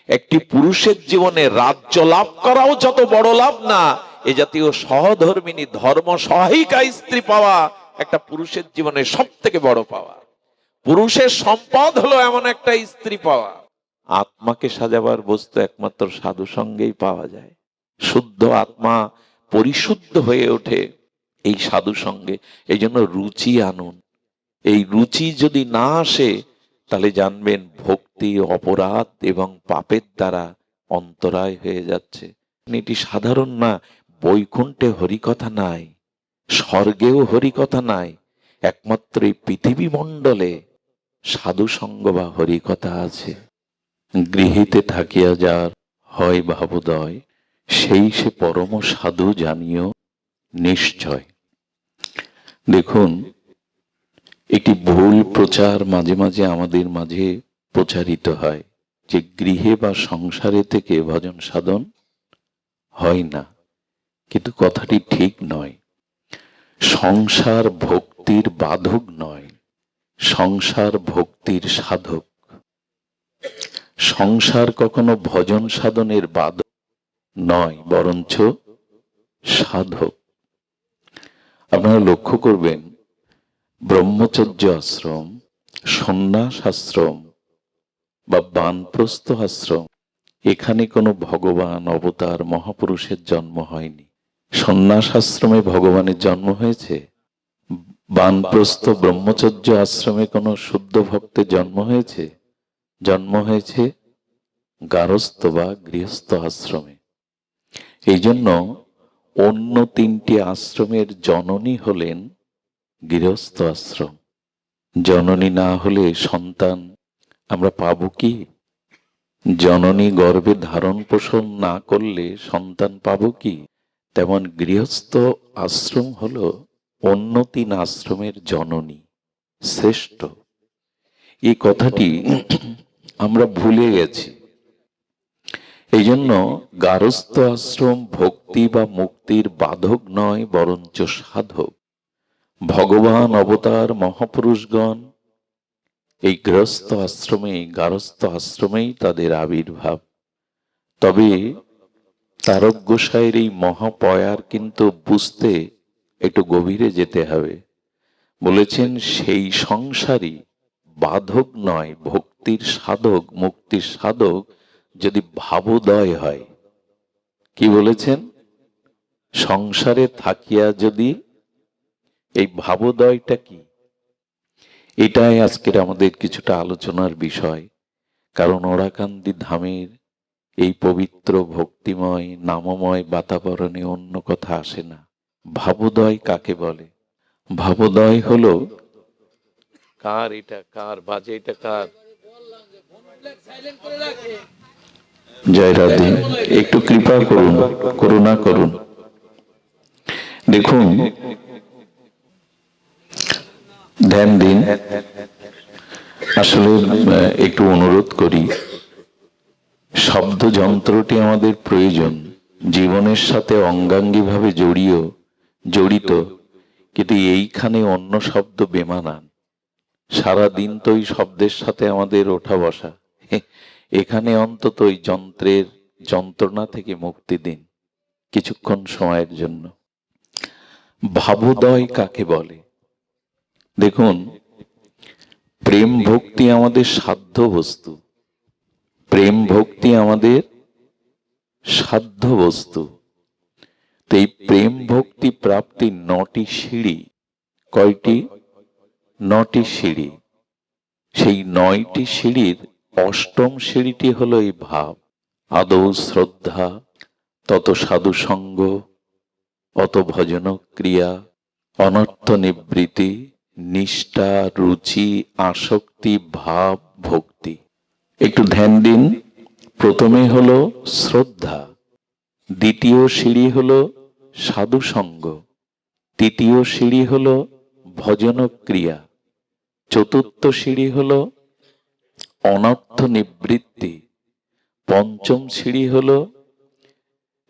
একটি পুরুষের জীবনে রাজ্য লাভ করাও যত বড় লাভ না, এ জাতীয় সহধর্মিনী ধর্ম সহায়িকা স্ত্রী পাওয়া একটা পুরুষের জীবনে সব থেকে বড় পাওয়া। পুরুষের সম্পদ হলো এমন একটা স্ত্রী পাওয়া। আত্মাকে সাজাবার বস্তু একমাত্র সাধু সঙ্গেই পাওয়া যায়। শুদ্ধ আত্মা পরিশুদ্ধ হয়ে ওঠে এই সাধু সঙ্গে। এই জন্য রুচি আনুন। এই রুচি যদি না আসে তাহলে জানবেন ভক্তি অপরাধ এবং পাপের দ্বারা অন্তরায় হয়ে যাচ্ছে। এটি সাধারণ না, বৈকুণ্ঠে হরিকথা নাই, স্বর্গেও হরিকথা নাই, একমাত্র এই পৃথিবী মণ্ডলে সাধু সঙ্গ বা হরিকথা আছে। গৃহীতে থাকিয়া যার হয় ভাবোদয়, সেই সে পরম সাধু জানিও নিশ্চয়। দেখুন, একটি ভুল প্রচার মাঝে মাঝে আমাদের মাঝে প্রচারিত হয় যে গৃহে বা সংসারে থেকে ভজন সাধন হয় না, কিন্তু কথাটি ঠিক নয়। সংসার ভক্তির বাধক নয়, সংসার ভক্তির সাধক। সংসার কখনো ভজন সাধনের বাধক নয়, বরঞ্চ সাধক। আপনারা লক্ষ্য করবেন, ব্রহ্মচর্য আশ্রম, সন্ন্যাস আশ্রম বা বানপ্রস্থ আশ্রম, এখানে কোনো ভগবান অবতার মহাপুরুষের জন্ম হয়নি। সন্ন্যাস আশ্রমে ভগবানের জন্ম হয়েছে, বানপ্রস্থ ব্রহ্মচর্য আশ্রমে কোনো শুদ্ধ ভক্তের জন্ম হয়েছে? জন্ম হয়েছে গারস্থ বা গৃহস্থ আশ্রমে। এই জন্য অন্য তিনটি আশ্রমের জননী হলেন গৃহস্থ আশ্রম। জননী না হলে সন্তান আমরা পাবো কি? জননী গর্ভে ধারণ পোষণ না করলে সন্তান পাবো কি? তেমন গৃহস্থ আশ্রম হলো অন্য তিন আশ্রমের জননী, শ্রেষ্ঠ। এই কথাটি আমরা ভুলে গেছি। এই জন্য গারস্থ আশ্রম ভক্তি বা মুক্তির বাধক নয়, বরঞ্চ সাধক। ভগবান অবতার মহাপুরুষগণ এই গৃহস্থ আশ্রমে, গারস্থ আশ্রমেই তাদের আবির্ভাব। তবে তারক গোসাইয়ের এই মহাপয়ার কিন্তু বুঝতে একটু গভীরে যেতে হবে। বলেছেন সেই সংসারই বাধক নয়, ভক্তির সাধক, মুক্তির সাধক যদি ভাবোদয় হয়। কি বলেছেন? সংসারে থাকিয়া যদি, এই ভাবোদয়টা কি? এটাই আজকের আমাদের কিছুটা আলোচনার বিষয়। কারণ ওরাকান্দি ধামের এই পবিত্র ভক্তিময় নামময় বাতাবরণে অন্য কথা আসে না। ভাবোদয় কাকে বলে? ভাবোদয় হলো, কার এটা, কার বাজে, এটা কার? জয় রাধে, একটু কৃপা করুন, করুণা করুন। দেখুন, ধ্যান দিন। আসলে একটু অনুরোধ করি, শব্দ যন্ত্রটি আমাদের প্রয়োজন, জীবনের সাথে অঙ্গাঙ্গিভাবে জড়িত, কিন্তু এইখানে অন্য শব্দ বেমানান। সারাদিন তো এই শব্দের সাথে আমাদের ওঠা বসা। এখানে অন্তত ওই যন্ত্রের যন্ত্রণা থেকে মুক্তি দিন কিছুক্ষণ সময়ের জন্য। ভাবোদয় কাকে বলে? দেখুন, প্রেম ভক্তি আমাদের সাধ্য বস্তু, প্রেম ভক্তি আমাদের সাধ্য বস্তু। তো এই প্রেম ভক্তি প্রাপ্তির 9টি সিঁড়ি। কয়টি? 9টি সিঁড়ি। সেই 9টি সিঁড়ির 8ম সিঁড়িটি হলো এই ভাব। আদৌ শ্রদ্ধা, তত সাধু সঙ্গ, অত ভজন ক্রিয়া, অনর্থ নিবৃত্তি, নিষ্ঠা, রুচি, আসক্তি, ভাব, ভক্তি। একটু ধ্যান দিন। প্রথমে হলো শ্রদ্ধা, দ্বিতীয় সিঁড়ি হলো সাধু সঙ্গ, তৃতীয় সিঁড়ি হলো ভজন ক্রিয়া, চতুর্থ সিঁড়ি হলো অনর্থ নিবৃত্তি, পঞ্চম সিঁড়ি হলো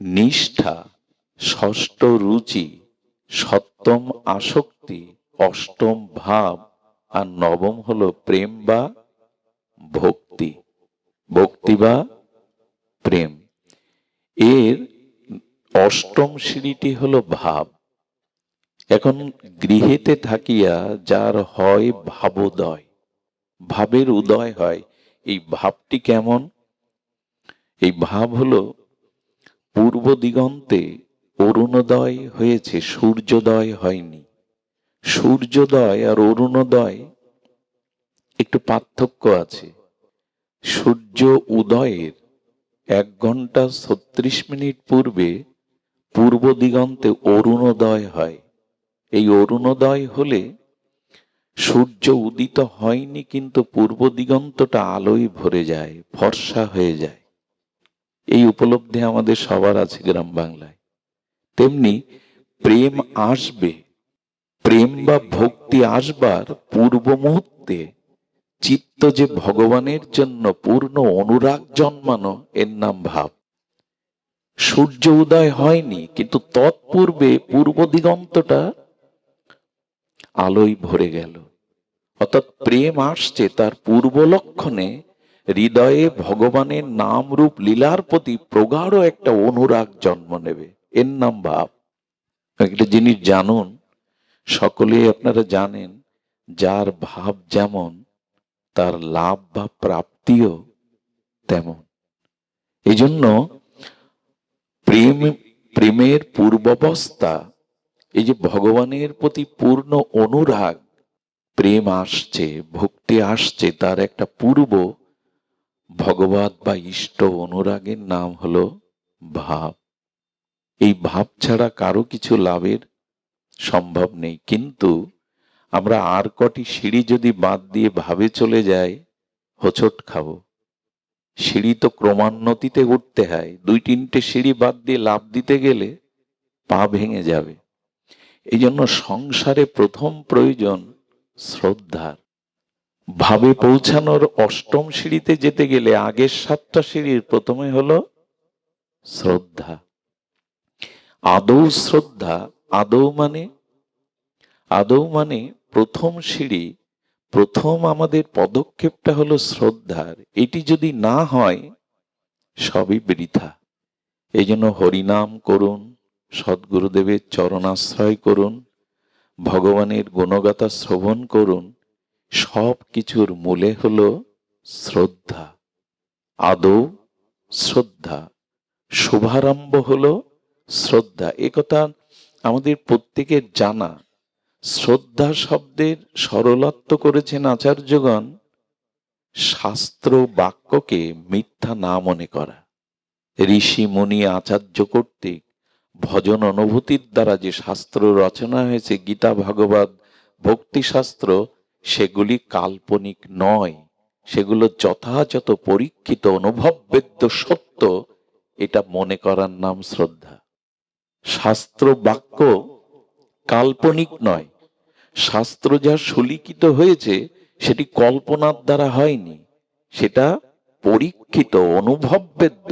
নিষ্ঠা, ষষ্ঠ রুচি, সপ্তম আসক্তি, অষ্টম ভাব, আর নবম হলো প্রেম বা ভক্তি, ভক্তি বা প্রেম। এর অষ্টম সিঁড়িটি হলো ভাব। এখন গৃহেতে থাকিয়া যার হয় ভাবোদয়, ভাবের উদয় হয়, এই ভাবটি কেমন? এই ভাব হলো পূর্ব দিগন্তে অরুণোদয় হয়েছে, সূর্যোদয় হয়নি। সূর্যোদয় আর অরুণোদয় একটু পার্থক্য আছে। সূর্য উদয়ের 1 ঘন্টা 36 মিনিট পূর্বে পূর্ব দিগন্তে অরুণোদয় হয়। এই অরুণোদয় হলে সূর্য উদিত হয়নি, কিন্তু পূর্ব দিগন্তটা আলোয় ভরে যায়, ফর্সা হয়ে যায়। এই উপলব্ধি আমাদের সবার আছে গ্রাম বাংলায়। তেমনি প্রেম আসবে, প্রেম বা ভক্তি আসবার পূর্ব মুহূর্তে চিত্ত যে ভগবানের জন্য পূর্ণ অনুরাগ জন্মানো, এর নাম ভাব। সূর্য উদয় হয়নি, কিন্তু তৎপূর্বে পূর্ব দিগন্তটা আলোয় ভরে গেল। অর্থাৎ প্রেম আসছে, তার পূর্ব লক্ষণে হৃদয়ে ভগবানের নাম রূপ লীলার প্রতি প্রগাঢ় একটা অনুরাগ জন্ম নেবে, এর নাম ভাব। একটা জিনিস জানুন, সকলেই আপনারা জানেন, যার ভাব যেমন তার লাভ বা প্রাপ্তিও তেমন। এই জন্য প্রেমের পূর্বাবস্থা, এই যে ভগবানের প্রতি পূর্ণ অনুরাগ, প্রেম আসছে, ভক্তি আসছে, তার একটা পূর্ব ভগবত বা ইষ্ট অনুরাগের নাম হলো ভাব। এই ভাব ছাড়া কারো কিছু লাভের সম্ভব নেই। কিন্তু আমরা আর কটি সিঁড়ি যদি বাদ দিয়ে ভাবে চলে যাই, হোঁচট খাবো। সিঁড়ি তো ক্রমান্বতিতে উঠতে হয়, 2-3টে সিঁড়ি বাদ দিয়ে লাফ দিতে গেলে পা ভেঙে যাবে। এই জন্য সংসারে প্রথম প্রয়োজন শ্রদ্ধার। ভাবে পৌঁছানোর অষ্টম সিঁড়িতে যেতে গেলে আগের 7টা সিঁড়ির প্রথমে হলো শ্রদ্ধা। আদৌ শ্রদ্ধা, আদৌ মানে প্রথম সিঁড়ি, প্রথম আমাদের পদক্ষেপটা হলো শ্রদ্ধার। এটি যদি না হয় সবই বৃথা। এই জন্য হরিনাম করুন, সদ্গুরুদেবের চরণাশ্রয় করুন, ভগবানের গুণগাথা শ্রবণ করুন। সব কিছুর মূলে হলো শ্রদ্ধা। আদৌ শ্রদ্ধা, শুভারম্ভ হলো শ্রদ্ধা। একথা আমাদের প্রত্যেকের জানা। শ্রদ্ধা শব্দের সরলত্ব করেছেন আচার্যগণ, শাস্ত্র বাক্যকে মিথ্যা না মনে করা। ঋষি মুনি আচার্য কর্তৃক ভজন অনুভূতির দ্বারা যে শাস্ত্র রচনা হয়েছে, গীতা, ভাগবত, ভক্তি শাস্ত্র, সেগুলি কাল্পনিক নয়, সেগুলো যথাযথ পরীক্ষিত অনুভববেদ্য সত্য। এটা মনে করার নাম শ্রদ্ধা। শাস্ত্র বাক্য কাল্পনিক নয়। শাস্ত্র যা সুলিখিত হয়েছে সেটি কল্পনার দ্বারা হয়নি, সেটা পরীক্ষিত অনুভববেদ্য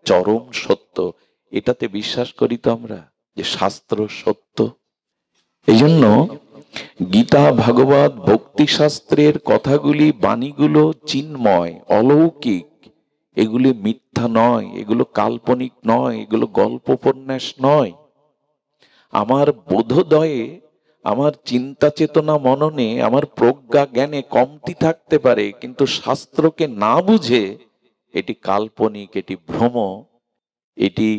চরম সত্য। এটাতে বিশ্বাস করি তো আমরা যে শাস্ত্র সত্য। এই জন্য গীতা, ভাগবত, ভক্তি শাস্ত্রের কথাগুলি, বাণীগুলো চিন্ময়, অলৌকিক। এগুলি মিথ্যা নয়, এগুলো কাল্পনিক নয়, এগুলো গল্প উপন্যাস নয়। আমার বোধোদয়ে, আমার চিন্তা চেতনা মননে, আমার প্রজ্ঞা জ্ঞানে কমতি থাকতে পারে, কিন্তু শাস্ত্রকে না বুঝে এটি কাল্পনিক, এটি ভ্রম, এটি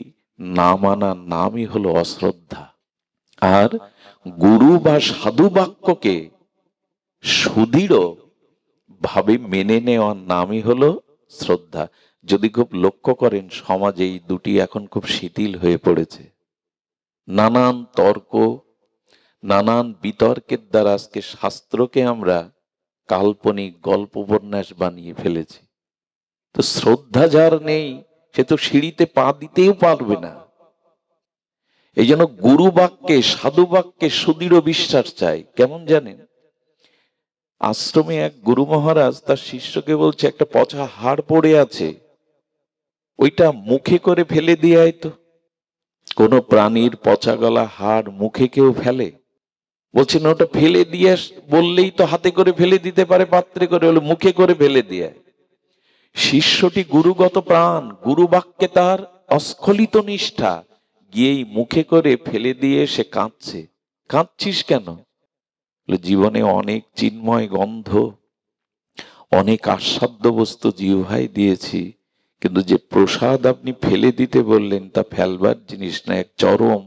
না মানার নামই হলো অশ্রদ্ধা। আর গুরু বা সাধু বাক্যকে সুদৃঢ় ভাবে মেনে নেওয়ার নামই হলো শ্রদ্ধা। যদি খুব লক্ষ্য করেন, সমাজে এই দুটি এখন খুব শিথিল হয়ে পড়েছে। নানান তর্ক, নানান বিতর্কের দ্বারা আজকে শাস্ত্রকে আমরা কাল্পনিক গল্প উপন্যাস বানিয়ে ফেলেছি। তো শ্রদ্ধা যার নেই, সে তো সিঁড়িতে পা দিতেও পারবে না। এই জন্য গুরু বাক্যে, সাধু বাক্যে সুদৃঢ় বিশ্বাস চাই। কেমন জানেন, আশ্রমে এক গুরু মহারাজ তার শিষ্যকে বলছে, একটা পচা হাড় পড়ে আছে, ওইটা মুখে করে ফেলে দিয়ে তো। কোন প্রাণীর পচা গলা হাড় মুখে কেউ ফেলে? বলছেন ওটা ফেলে দিয়ে বললেই তো হাতে করে ফেলে দিতে পারে, পাত্রে করে, হলে মুখে করে ফেলে দিয়ে। শিষ্যটি গুরুগত প্রাণ, গুরু বাক্যে তার অস্খলিত নিষ্ঠা, গিয়েই মুখে করে ফেলে দিয়ে সে কাঁদছে। কাঁদছিস কেন? জীবনে অনেক চিন্ময় গন্ধ, অনেক আস্বাদ্য বস্তু জিহ্বায় দিয়েছি, কিন্তু যে প্রসাদ আপনি ফেলে দিতে বললেন তা ফেলবার জিনিস না, এক চরম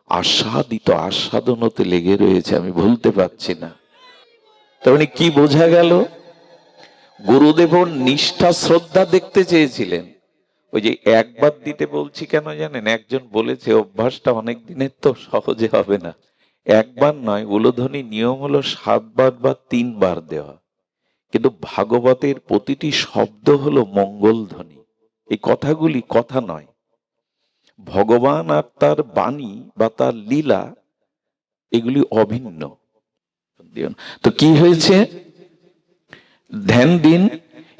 আস্বাদনতে লেগে রয়েছে, আমি ভুলতে পারছি না। তার মানে কি বোঝা গেল? গুরুদেব নিষ্ঠা শ্রদ্ধা দেখতে চেয়েছিলেন। ওই যে একবার দিতে বলছি কেন জানেন? একজন বলেছে অভ্যাসটা অনেক দিনের তো সহজে হবে না। একবার নয়, উলোধ্বনি নিয়ম হলো 7 বার বা 3 বার দেওয়া, কিন্তু ভাগবতের প্রতিটি শব্দ হলো মঙ্গল ধ্বনি। এই কথাগুলি কথা নয়, ভগবান আর তার বাণী বা তার লীলা এগুলি অভিন্ন। তো কি হয়েছে? ধ্যান দিন।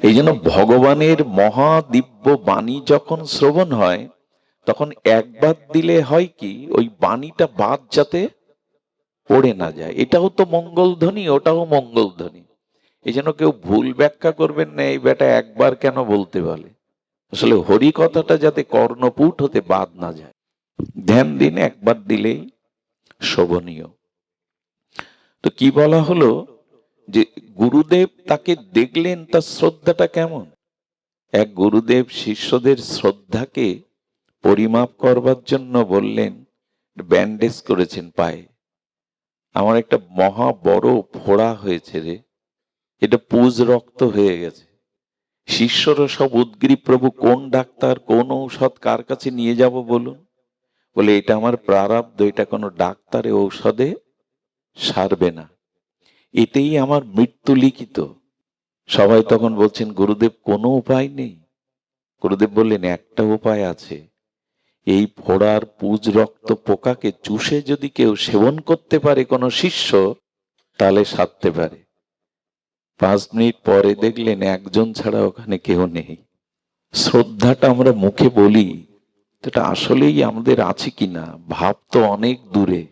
এই জন্য ভগবানের মহাদিব্য বাণী যখন শ্রবণ হয়, তখন একবার দিলে হয় কি, ওই বাণীটা বাদ যাতে পড়ে না যায়। এটাও তো মঙ্গল ধ্বনি, ওটাও মঙ্গল ধ্বনি। এই জন্য কেউ ভুল ব্যাখ্যা করবেন না, এই বেটা একবার কেন বলতে বলে। আসলে হরি কথাটা যাতে কর্ণপুট হতে বাদ না যায়। ধ্যান দিন, একবার দিলেই শোভনীয়। তো কি বলা হলো যে গুরুদেব তাকে দেখলেন, তার শ্রদ্ধাটা কেমন। এক গুরুদেব শিষ্যদের শ্রদ্ধাকে পরিমাপ করবার জন্য বললেন, ব্যান্ডেজ করেছেন পায়ে। আমার একটা মহা বড় ফোড়া হয়েছে রে, এটা পুজ রক্ত হয়ে গেছে। শিষ্যরা সব উদ্গ্রীব, প্রভু কোন ডাক্তার, কোন ঔষধ কার কাছে নিয়ে যাব বলুন। বলে এটা আমার প্রারব্ধ, এটা কোনো ডাক্তারে ঔষধে সারবে না, এতেই আমার মৃত্যু লিখিত। সবাই তখন বলছেন, গুরুদেব কোনো উপায় নেই? গুরুদেব বললেন, একটা উপায় আছে। এই ফোড়ার পুজ রক্ত পোকাকে চুষে যদি কেউ সেবন করতে পারে কোনো শিষ্য, তাহলে সারতে পারে। 5 মিনিট পরে দেখলেন একজন ছাড়া ওখানে কেউ নেই। শ্রদ্ধাটা আমরা মুখে বলি, এটা আসলেই আমাদের আছে কিনা? ভাব তো অনেক দূরে,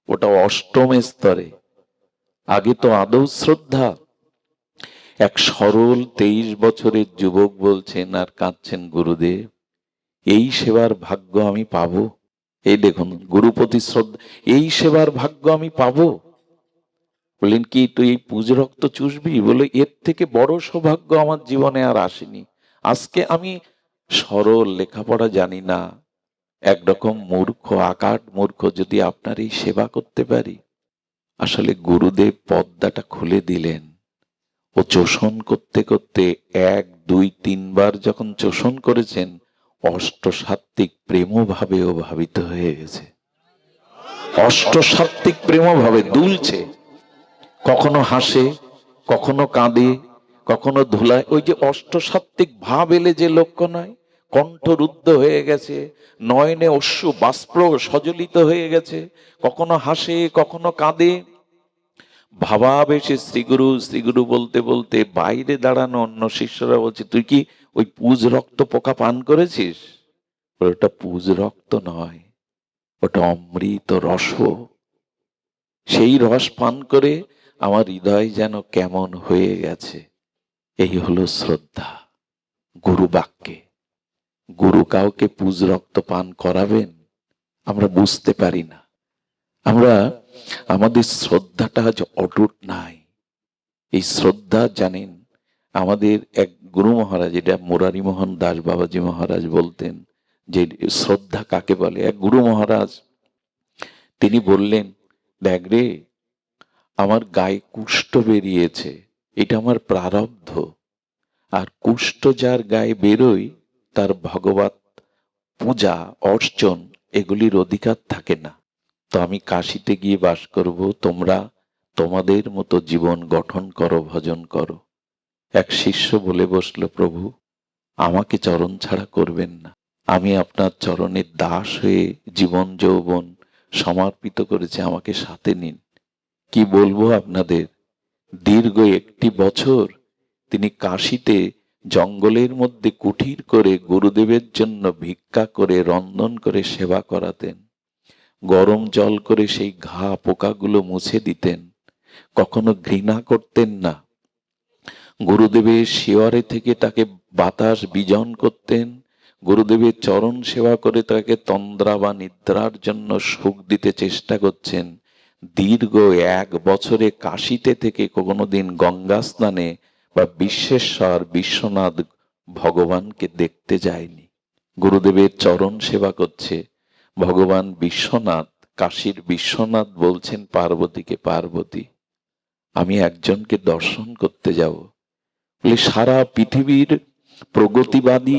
ওটা অষ্টম স্তরে। আগে তো আদৌ শ্রদ্ধা। এক সরল 23 বছরের যুবক বলছেন আর কাঁদছেন, গুরুদেব এই সেবার ভাগ্য আমি পাবো? এই দেখুন, গুরুপতি শ্রদ্ধা, এই সেবার ভাগ্য আমি পাবো? বললেন, কি তুই এই পুজো রক্ত চুষবি? বলে, এর থেকে বড় সৌভাগ্য আমার জীবনে আর আসেনি। আজকে আমি সরল, লেখাপড়া জানি না, একরকম মূর্খ, আকাট মূর্খ, যদি আপনার এই সেবা করতে পারি। আসলে গুরুদেব পর্দাটা খুলে দিলেন। ও চোষণ করতে করতে 1, 2, 3 বার যখন চোষণ করেছেন, অষ্টসাত্ত্বিক প্রেম ভাবে ও ভাবিত হয়ে গেছে। অষ্টসাত্ত্বিক প্রেম ভাবে দুলছে, কখনো হাসে, কখনো কাঁদে, কখনো ধুলায়। ওই যে অষ্টসাত্ত্বিক ভাব এলে যে লক্ষ্য নয়, কণ্ঠ রুদ্ধ হয়ে গেছে, নয়নে অশ্রু বাষ্প সজলিত হয়ে গেছে, কখনো হাসে, কখনো কাঁদে। ভাবাবেশে শ্রীগুরু শ্রীগুরু বলতে বলতে বাইরে দাঁড়ানো অন্য শিষ্যরা বলছে, তুই কি ওই পুজ রক্ত পোকা পান করেছিস? ওটা পুজ রক্ত নয়, ওটা অমৃত রস। সেই রস পান করে আমার হৃদয় যেন কেমন হয়ে গেছে। এই হলো শ্রদ্ধা গুরু বাক্যে। গুরু কাউকে পুজ রক্ত পান করাবেন? আমরা বুঝতে পারি না। আমরা আমাদের শ্রদ্ধাটা আজ অটুট নাই। এই শ্রদ্ধা জানেন, আমাদের এক গুরু মহারাজ, এটা মুরারি মোহন দাস বাবাজি মহারাজ বলতেন যে শ্রদ্ধা কাকে বলে। এক গুরু মহারাজ, তিনি বললেন, দেখ রে, আমার গায়ে কুষ্ঠ বেরিয়েছে, এটা আমার প্রারব্ধ। আর কুষ্ঠ যার গায়ে বেরোয়, তার ভগবত পূজা অর্চন এগুলির অধিকার থাকে না। তো আমি কাশিতে গিয়ে বাস করব, তোমরা তোমাদের মতো জীবন গঠন করো, ভজন করো। এক শিষ্য বলে বসলো, প্রভু আমাকে চরণ ছাড়া করবেন না, আমি আপনার চরণের দাস হয়ে জীবন যৌবন সমর্পিত করেছি, আমাকে সাথে নিন। কি বলবো আপনাদের, দীর্ঘ 1 বছর তিনি কাশীতে জঙ্গলের মধ্যে কুঠির করে গুরুদেবের জন্য ভিক্ষা করে রন্ধন করে সেবা করাতেন। গরম জল করে সেই ঘা পোকাগুলো মুছে দিতেন, কখনো ঘৃণা করতেন না। গুরুদেবের শিয়রে থেকে তাকে বাতাস বিজন করতেন, গুরুদেবের চরণ সেবা করে তাকে তন্দ্রা বা নিদ্রার জন্য সুখ দিতে চেষ্টা করছেন। দীর্ঘ 1 বছরে কাশীতে থেকে কোনোদিন গঙ্গা স্নানে বা বিশ্বেশ্বর বিশ্বনাথ ভগবানকে দেখতে যায়নি। গুরুদেবের চরণ সেবা করছে। ভগবান বিশ্বনাথ, কাশীর বিশ্বনাথ বলছেন পার্বতীকে, পার্বতী আমি একজনকে দর্শন করতে যাব। বলে সারা পৃথিবীর প্রগতিবাদী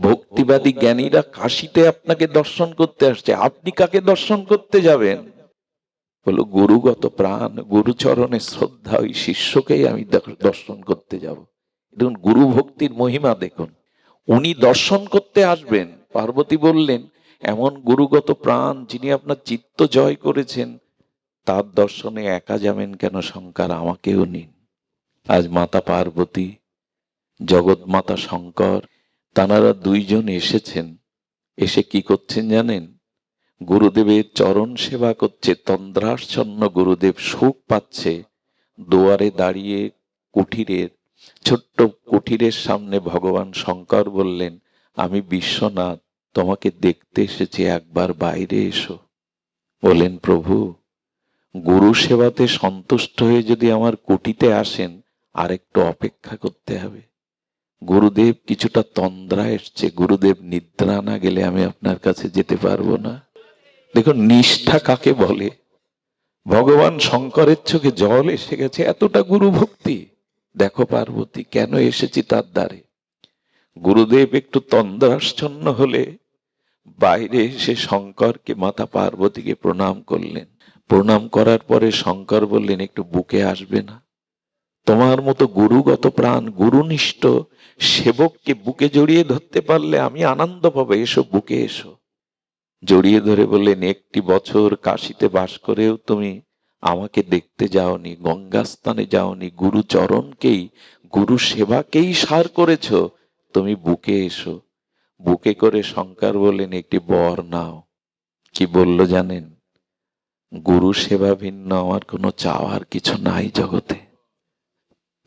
ভক্তিবাদী জ্ঞানীরা কাশীতে আপনাকে দর্শন করতে আসছে, আপনি কাকে দর্শন করতে যাবেন? বলো গুরুগত প্রাণ, গুরুচরণে শ্রদ্ধা, ওই শিষ্যকেই আমি দর্শন করতে যাব। দেখুন গুরু ভক্তির মহিমা দেখুন। উনি দর্শন করতে আসবেন। পার্বতী বললেন এমন গুরুগত প্রাণ যিনি আপনার চিত্ত জয় করেছেন, তার দর্শনে একা যাবেন কেন শঙ্কর, আমাকেও নিন। আজ মাতা পার্বতী, জগৎ মাতা শঙ্কর, তাঁরা দুইজন এসেছেন। এসে কি করছেন জানেন? গুরুদেবের চরণ সেবা করছে। তন্দ্রাচ্ছন্ন গুরুদেব সুখ পাচ্ছে। দুয়ারে দাঁড়িয়ে কুঠিরের, ছোট্ট কুঠিরের সামনে ভগবান শঙ্কর বললেন আমি বিশ্বনাথ তোমাকে দেখতে এসেছি, একবার বাইরে এসো। বলেন প্রভু, গুরু সেবাতে সন্তুষ্ট হয়ে যদি আমার কুটিতে আসেন, আর একটু অপেক্ষা করতে হবে। গুরুদেব কিছুটা তন্দ্রা এসছে, গুরুদেব নিদ্রা না গেলে আমি আপনার কাছে যেতে পারবো না। দেখুন নিষ্ঠা কাকে বলে। ভগবান শঙ্করের চোখে জল এসে গেছে, এতটা গুরু ভক্তি। দেখো পার্বতী কেন এসেছি তার দ্বারে। গুরুদেব একটু তন্দ্রাচ্ছন্ন হলে বাইরে এসে শঙ্করকে, মাতা পার্বতীকে প্রণাম করলেন। প্রণাম করার পরে শঙ্কর বললেন একটু বুকে আসবে না? তোমার মতো গুরুগত প্রাণ, গুরুনিষ্ঠ সেবককে বুকে জড়িয়ে ধরতে পারলে আমি আনন্দ পাবো, এসো বুকে এসো। জড়িয়ে ধরে বললেন 1 বছর কাশীতে বাস করেও তুমি আমাকে দেখতে যাওনি, গঙ্গা স্থানে যাওনি, গুরু চরণকেই, গুরু সেবাকেই সার করেছ, তুমি বুকে এসো। বুকে করে শঙ্কর বললেন একটি বর নাও। কি বলল জানেন? গুরু সেবা ভিন্ন আমার কোনো চাওয়ার কিছু নাই জগতে।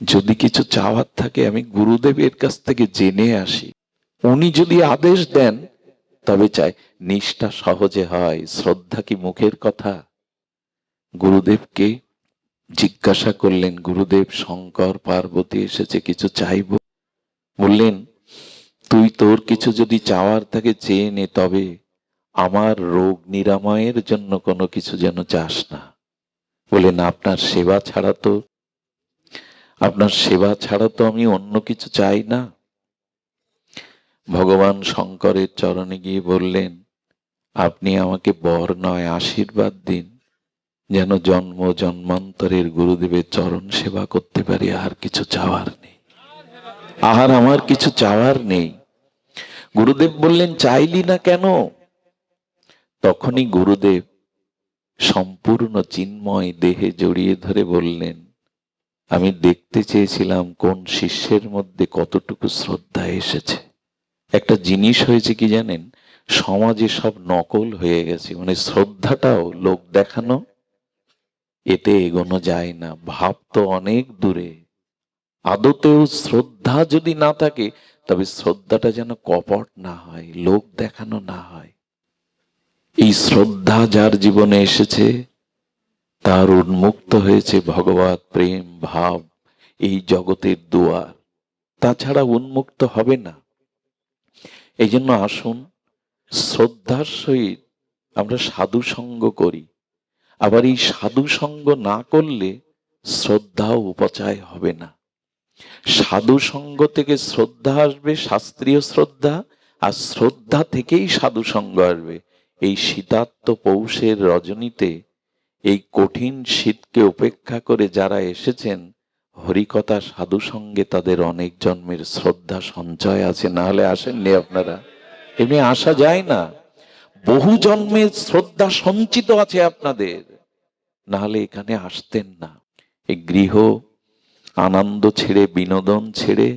যদি কিছু চাওয়ার থাকে আমি গুরুদেবের কাছ থেকে জেনে আসি। উনি যদি আদেশ দেন তবে চাই। নিষ্ঠা সহজে হয়, শ্রদ্ধা কি মুখের কথা? গুরুদেবকে জিজ্ঞাসা করলেন, গুরুদেব শঙ্কর পার্বতী এসেছে, কিছু চাইব? বললেন তুই তোর কিছু যদি চাওয়ার থাকে চেয়ে নে, তবে আমার রোগ নিরাময়ের জন্য কোনো কিছু যেন চাস না। বলেন আপনার সেবা ছাড়া তো আমি অন্য কিছু চাই না। ভগবান শঙ্করের চরণে গিয়ে বললেন আপনি আমাকে বর নয় আশীর্বাদ দিন, যেন জন্ম জন্মান্তরের গুরুদেবের চরণ সেবা করতে পারি। আর কিছু চাওয়ার নেই, আর আমার কিছু চাওয়ার নেই। গুরুদেব বললেন চাইলি না কেন? তখনই গুরুদেব সম্পূর্ণ চিন্ময় দেহে জড়িয়ে ধরে বললেন আমি দেখতে চেয়েছিলাম কোন শিষ্যের মধ্যে কতটুকু শ্রদ্ধা এসেছে। একটা জিনিস হয়েছে কি জানেন, সমাজে সব নকল হয়ে গেছে। মানে শ্রদ্ধাটাও লোক দেখানো, এতে এগোনো যায় না। ভাব তো অনেক দূরে। আদতেও শ্রদ্ধা যদি না থাকে, তবে শ্রদ্ধাটা যেন কপট না হয়, লোক দেখানো না হয়। এই শ্রদ্ধা যার জীবনে এসেছে, তার উন্মুক্ত হয়েছে ভগবৎ প্রেম ভাব, এই জগতের দুয়ার। তাছাড়া উন্মুক্ত হবে না। এই জন্য আসুন শ্রদ্ধার সহিত আমরা সাধু সঙ্গ করি। আবার এই সাধু সঙ্গ না করলে শ্রদ্ধাও উপচয় হবে না। সাধু সঙ্গ থেকে শ্রদ্ধা আসবে, শাস্ত্রীয় শ্রদ্ধা, আর শ্রদ্ধা থেকেই সাধু সঙ্গ আসবে। এই শীতার্ত পৌষের রজনীতে এই কঠিন শীতকে উপেক্ষা করে যারা এসেছেন হরিকথা সাধু সঙ্গে, তাদের অনেক জন্মের শ্রদ্ধা সঞ্চয় আছে, না হলে আসেননি আপনারা। এমনি আসা যায় না। বহু জন্মের শ্রদ্ধা সঞ্চিত আছে আপনাদের, না হলে এখানে আসতেন না। এই গৃহ আনন্দ ছেড়ে, বিনোদন ছেড়ে,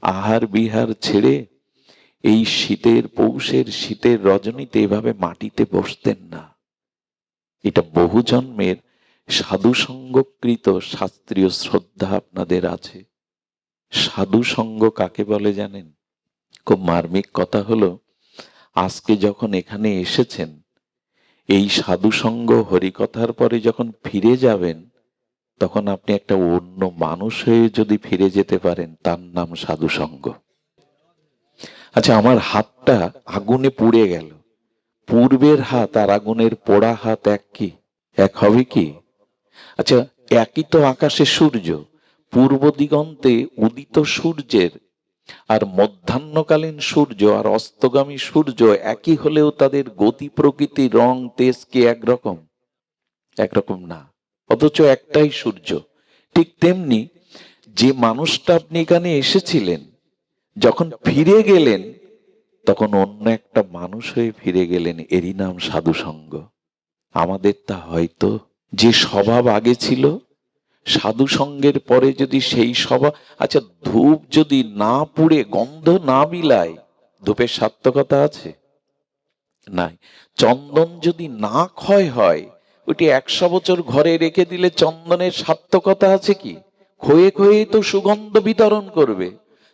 আহার বিহার ছেড়ে এই শীতের পৌষের শীতের রজনীতে এভাবে মাটিতে বসতেন না। এটা বহু জন্মের সাধু সঙ্গকৃত শাস্ত্রীয় শ্রদ্ধা আপনাদের আছে। সাধু সঙ্গ কাকে বলে জানেন? খুব মার্মিক কথা হলো, আজকে যখন এখানে এসেছেন, এই সাধু সঙ্গ হরিকথার পরে যখন ফিরে যাবেন, তখন আপনি একটা অন্য মানুষ হয়ে যদি ফিরে যেতে পারেন, তার নাম সাধু সঙ্গ। আচ্ছা, আমার হাতটা আগুনে পুড়ে গেল, পূর্বের হাত আর আগুনের পোড়া হাত এক হবে কি? আচ্ছা, একই তো আকাশে সূর্য, পূর্ব দিগন্তে উদিত সূর্যের আর মধ্যাহ্নকালীন সূর্য আর অস্তগামী সূর্য একই হলেও তাদের গতি, প্রকৃতি, রং, তেজ কি একরকম? একরকম না, অথচ একটাই সূর্য। ঠিক তেমনি যে মানুষটা আপনি এখানে এসেছিলেন, যখন ফিরে গেলেন তখন অন্য একটা মানুষ হয়ে ফিরে গেলেন, এরই নাম সাধু সঙ্গ। আমাদের তা হয়তো যে স্বভাব আগে ছিল, সাধু সঙ্গের পরে যদি সেই স্বভাব, আচ্ছা ধূপ যদি না পুড়ে গন্ধ না বিলায়, ধূপের সার্থকতা আছে? নাই। চন্দন যদি না ক্ষয় হয়, ওইটি 100 বছর ঘরে রেখে দিলে চন্দনের সার্থকতা আছে কি? ক্ষয়ে ক্ষয়ে তো সুগন্ধ বিতরণ করবে।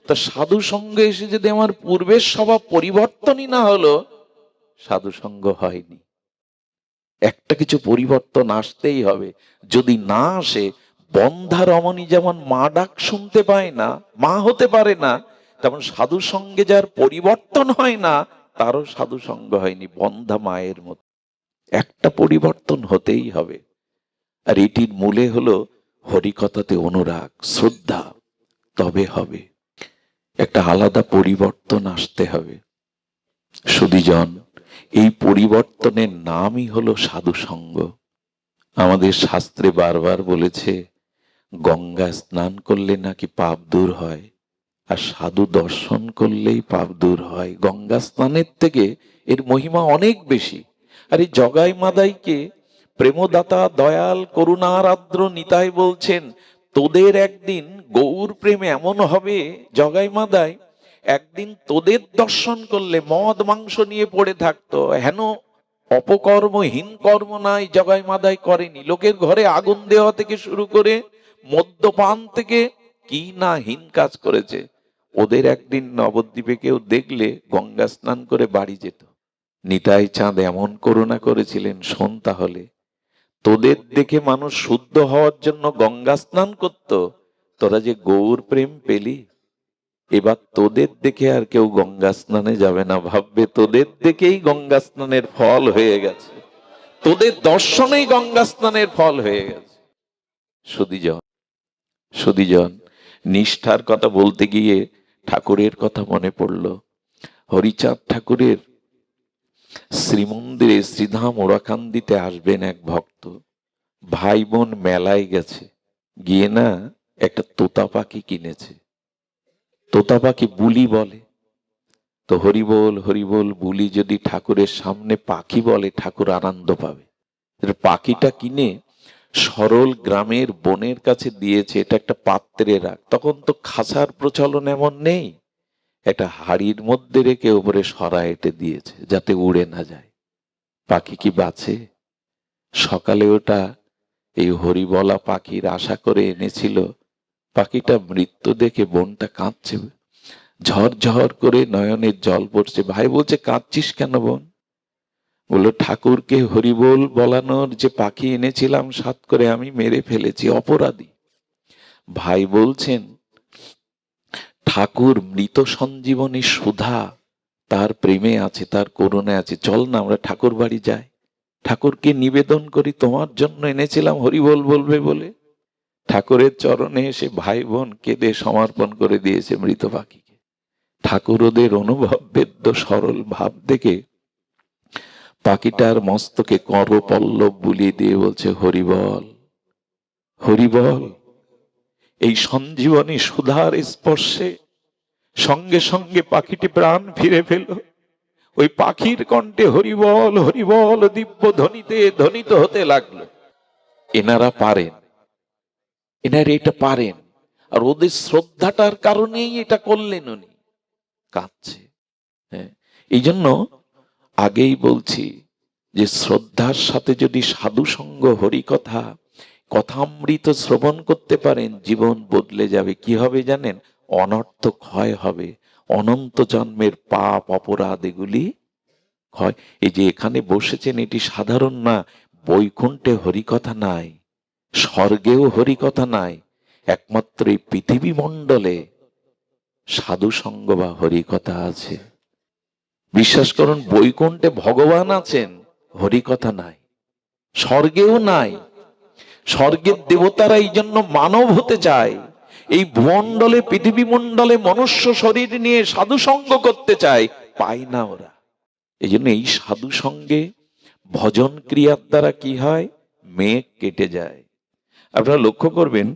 তা সাধু সঙ্গে এসে যদি আমার পূর্বের স্বভাব পরিবর্তনই না হলো, সাধু সঙ্গ হয়নি। একটা কিছু পরিবর্তন আসতেই হবে। যদি না আসে, বন্ধা রমণী যেমন মা ডাক শুনতে পায় না, মা হতে পারে না, তেমন সাধু সঙ্গে যার পরিবর্তন হয় না, তারও সাধু সঙ্গ হয়নি, বন্ধা মায়ের মতো। একটা পরিবর্তন হতেই হবে, আর এটির মূলে হলো হরিকথাতে অনুরাগ, শ্রদ্ধা। তবে হবে, একটা আলাদা পরিবর্তন আসতে হবে। সুধীজন, এই পরিবর্তনের নামই হলো সাধু সঙ্গ। আমাদের শাস্ত্রে বারবার বলেছে, গঙ্গা স্নান করলে নাকি পাপ দূর হয়, আর সাধু দর্শন করলেই পাপ দূর হয়। গঙ্গা স্নানের থেকে এর মহিমা অনেক বেশি। আর এই জগাই মাদাইকে প্রেমদাতা, দয়াল, করুণার আর্দ্র নিতাই বলছেন, তোদের একদিন গৌর প্রেম এমন হবে জগাই মাদাই, একদিন তোদের দর্শন করলে মদ মাংস নিয়ে পড়ে থাকতো, হেন অপকর্মহীন কর্ম নাই জগাই মাদাই করেনি। লোকের ঘরে আগুন দেওয়া থেকে শুরু করে মদ্যপান থেকে কি না হীন কাজ করেছে। ওদের একদিন নবদ্বীপে কেউ দেখলে গঙ্গা স্নান করে বাড়ি যেত। নিতাই চাঁদ এমন করুণা করেছিলেন, শোন তাহলে, তোদের দেখে মানুষ শুদ্ধ হওয়ার জন্য গঙ্গা স্নান করত, তোরা যে গৌর প্রেম পেলি, এবার তোদের দেখে আর কেউ গঙ্গা স্নানে যাবে না, ভাববে তোদের দেখেই গঙ্গা স্নানের ফল হয়ে গেছে, তোদের দর্শনেই গঙ্গা স্নানের ফল হয়ে গেছে। সুধীজন, নিষ্ঠার কথা বলতে গিয়ে ঠাকুরের কথা মনে পড়ল। হরিচাঁদ ঠাকুরের শ্রীমন্দিরে শ্রীধাম ওরাকান্দিতে আসবেন এক ভক্ত। ভাই বোন মেলায় গেছে, গিয়ে না একটা তোতা পাখি কিনেছে। তোতা পাখি বুলি বলে, তো হরিবোল হরিবোল বুলি যদি ঠাকুরের সামনে পাখি বলে, ঠাকুর আনন্দ পাবে। পাখিটা কিনে সরল গ্রামের বোনের কাছে দিয়েছে, এটা একটা পাত্রে রাখ। তখন তো খাঁচার প্রচলন এমন নেই, একটা হাড়ির মধ্যে রেখে উপরে সরা এঁটে দিয়েছে যাতে উড়ে না যায়। পাখি কি বাঁচে? সকালে ওটা এই হরিবলা পাখির আশা করে এনেছিল। পাখিটা মৃত্যু দেখে বোনটা কাঁদছে, ঝরঝর করে নয়নের জল পড়ছে। ভাই বলছে, কাঁদছিস কেন বোন? বললো, ঠাকুরকে হরিবোল বলানোর যে পাখি এনেছিলাম সাত করে আমি মেরে ফেলেছি, অপরাধী। ভাই বলছেন, ঠাকুর মৃত সঞ্জীবনী সুধা তার প্রেমে আছে, তার করুণায় আছে, চল না আমরা ঠাকুর বাড়ি যাই, ঠাকুরকে নিবেদন করি, তোমার জন্য এনেছিলাম হরিবোল বলবে বলে। ঠাকুরের চরণে এসে ভাই বোন কেঁদে সমর্পণ করে দিয়েছে মৃত পাখিকে। ঠাকুর ওদের অনুভব বেদ্য সরল ভাব দেখে পাখিটার মস্তকে করপল্লব বুলিয়ে দিয়ে বলছে, হরিবল হরিবল। এই সঞ্জীবনী সুধার স্পর্শে সঙ্গে সঙ্গে পাখিটি প্রাণ ফিরে পেল। ওই পাখির কণ্ঠে হরিবল হরিবল দিব্য ধ্বনিতে ধ্বনিত হতে লাগলো। এনারা পারেন, এনারা এটা পারেন, আর ওদের শ্রদ্ধাটার কারণেই এটা করলেন উনি। কাঁদছে, হ্যাঁ। এই জন্য আগেই বলছি যে শ্রদ্ধার সাথে যদি সাধু সঙ্গ, হরিকথা, কথামৃত শ্রবণ করতে পারেন, জীবন বদলে যাবে। কি হবে জানেন? অনর্থ ক্ষয় হবে, অনন্ত জন্মের পাপ অপরাধ এগুলি ক্ষয়। এই যে এখানে বসেছেন এটি সাধারণ না, বৈকুণ্ঠে হরিকথা নাই, স্বর্গেও হরিকথা নাই, একমাত্র এই পৃথিবী মণ্ডলে সাধু সঙ্গ বা হরিকথা আছে। বিশ্বাস করুন, বৈকুণ্ঠে ভগবান আছেন, হরিকথা নাই, স্বর্গেও নাই। স্বর্গের দেবতারা এই জন্য মানব হতে চায়, এই ভূমণ্ডলে পৃথিবী মণ্ডলে মনুষ্য শরীর নিয়ে সাধু সঙ্গ করতে চায়, পায় না ওরা। এই জন্য এই সাধু সঙ্গে ভজন ক্রিয়ার দ্বারা কি হয়, মেঘ কেটে যায়। আপনারা লক্ষ্য করবেন,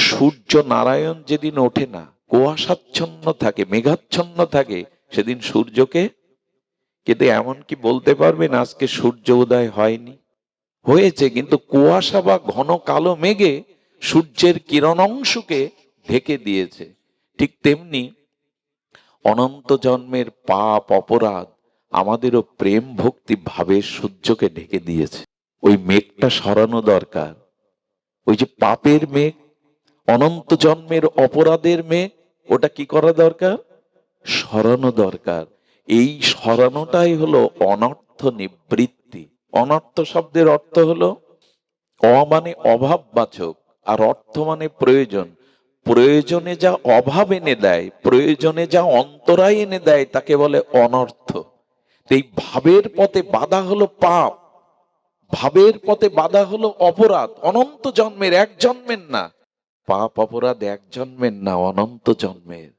সূর্য নারায়ণ যেদিন ওঠে না, কুয়াশাচ্ছন্ন থাকে, মেঘাচ্ছন্ন থাকে, সেদিন সূর্যকে কিন্তু এমন কি বলতে পারবেন আজকে সূর্য উদয় হয়নি? হয়েছে, কিন্তু কুয়াশা বা ঘন কালো মেঘে সূর্যের কিরণ অংশকে ঢেকে দিয়েছে। ঠিক তেমনি অনন্ত জন্মের পাপ অপরাধ আমাদেরও প্রেম ভক্তি ভাবের সূর্যকে ঢেকে দিয়েছে। ওই মেঘটা সরানো দরকার। ওই যে পাপের মেঘ, অনন্ত জন্মের অপরাধের মেঘ, ওটা কি করা দরকার? সরানো দরকার। এই সরানোটাই হলো অনর্থ নিবৃত্তি। অনর্থ শব্দের অর্থ হলো, মানে অভাববাচক, আর অর্থ মানে প্রয়োজন। প্রয়োজনে যা অভাব এনে দেয়, প্রয়োজনে যা অন্তরায় এনে দেয়, তাকে বলে অনর্থ। এই ভাবের পথে বাধা হলো পাপ, ভাবের পথে বাধা হলো অপরাধ। অনন্ত জন্মের, এক জন্মের না, পাপ অপরাধ এক জন্মের না, অনন্ত জন্মের।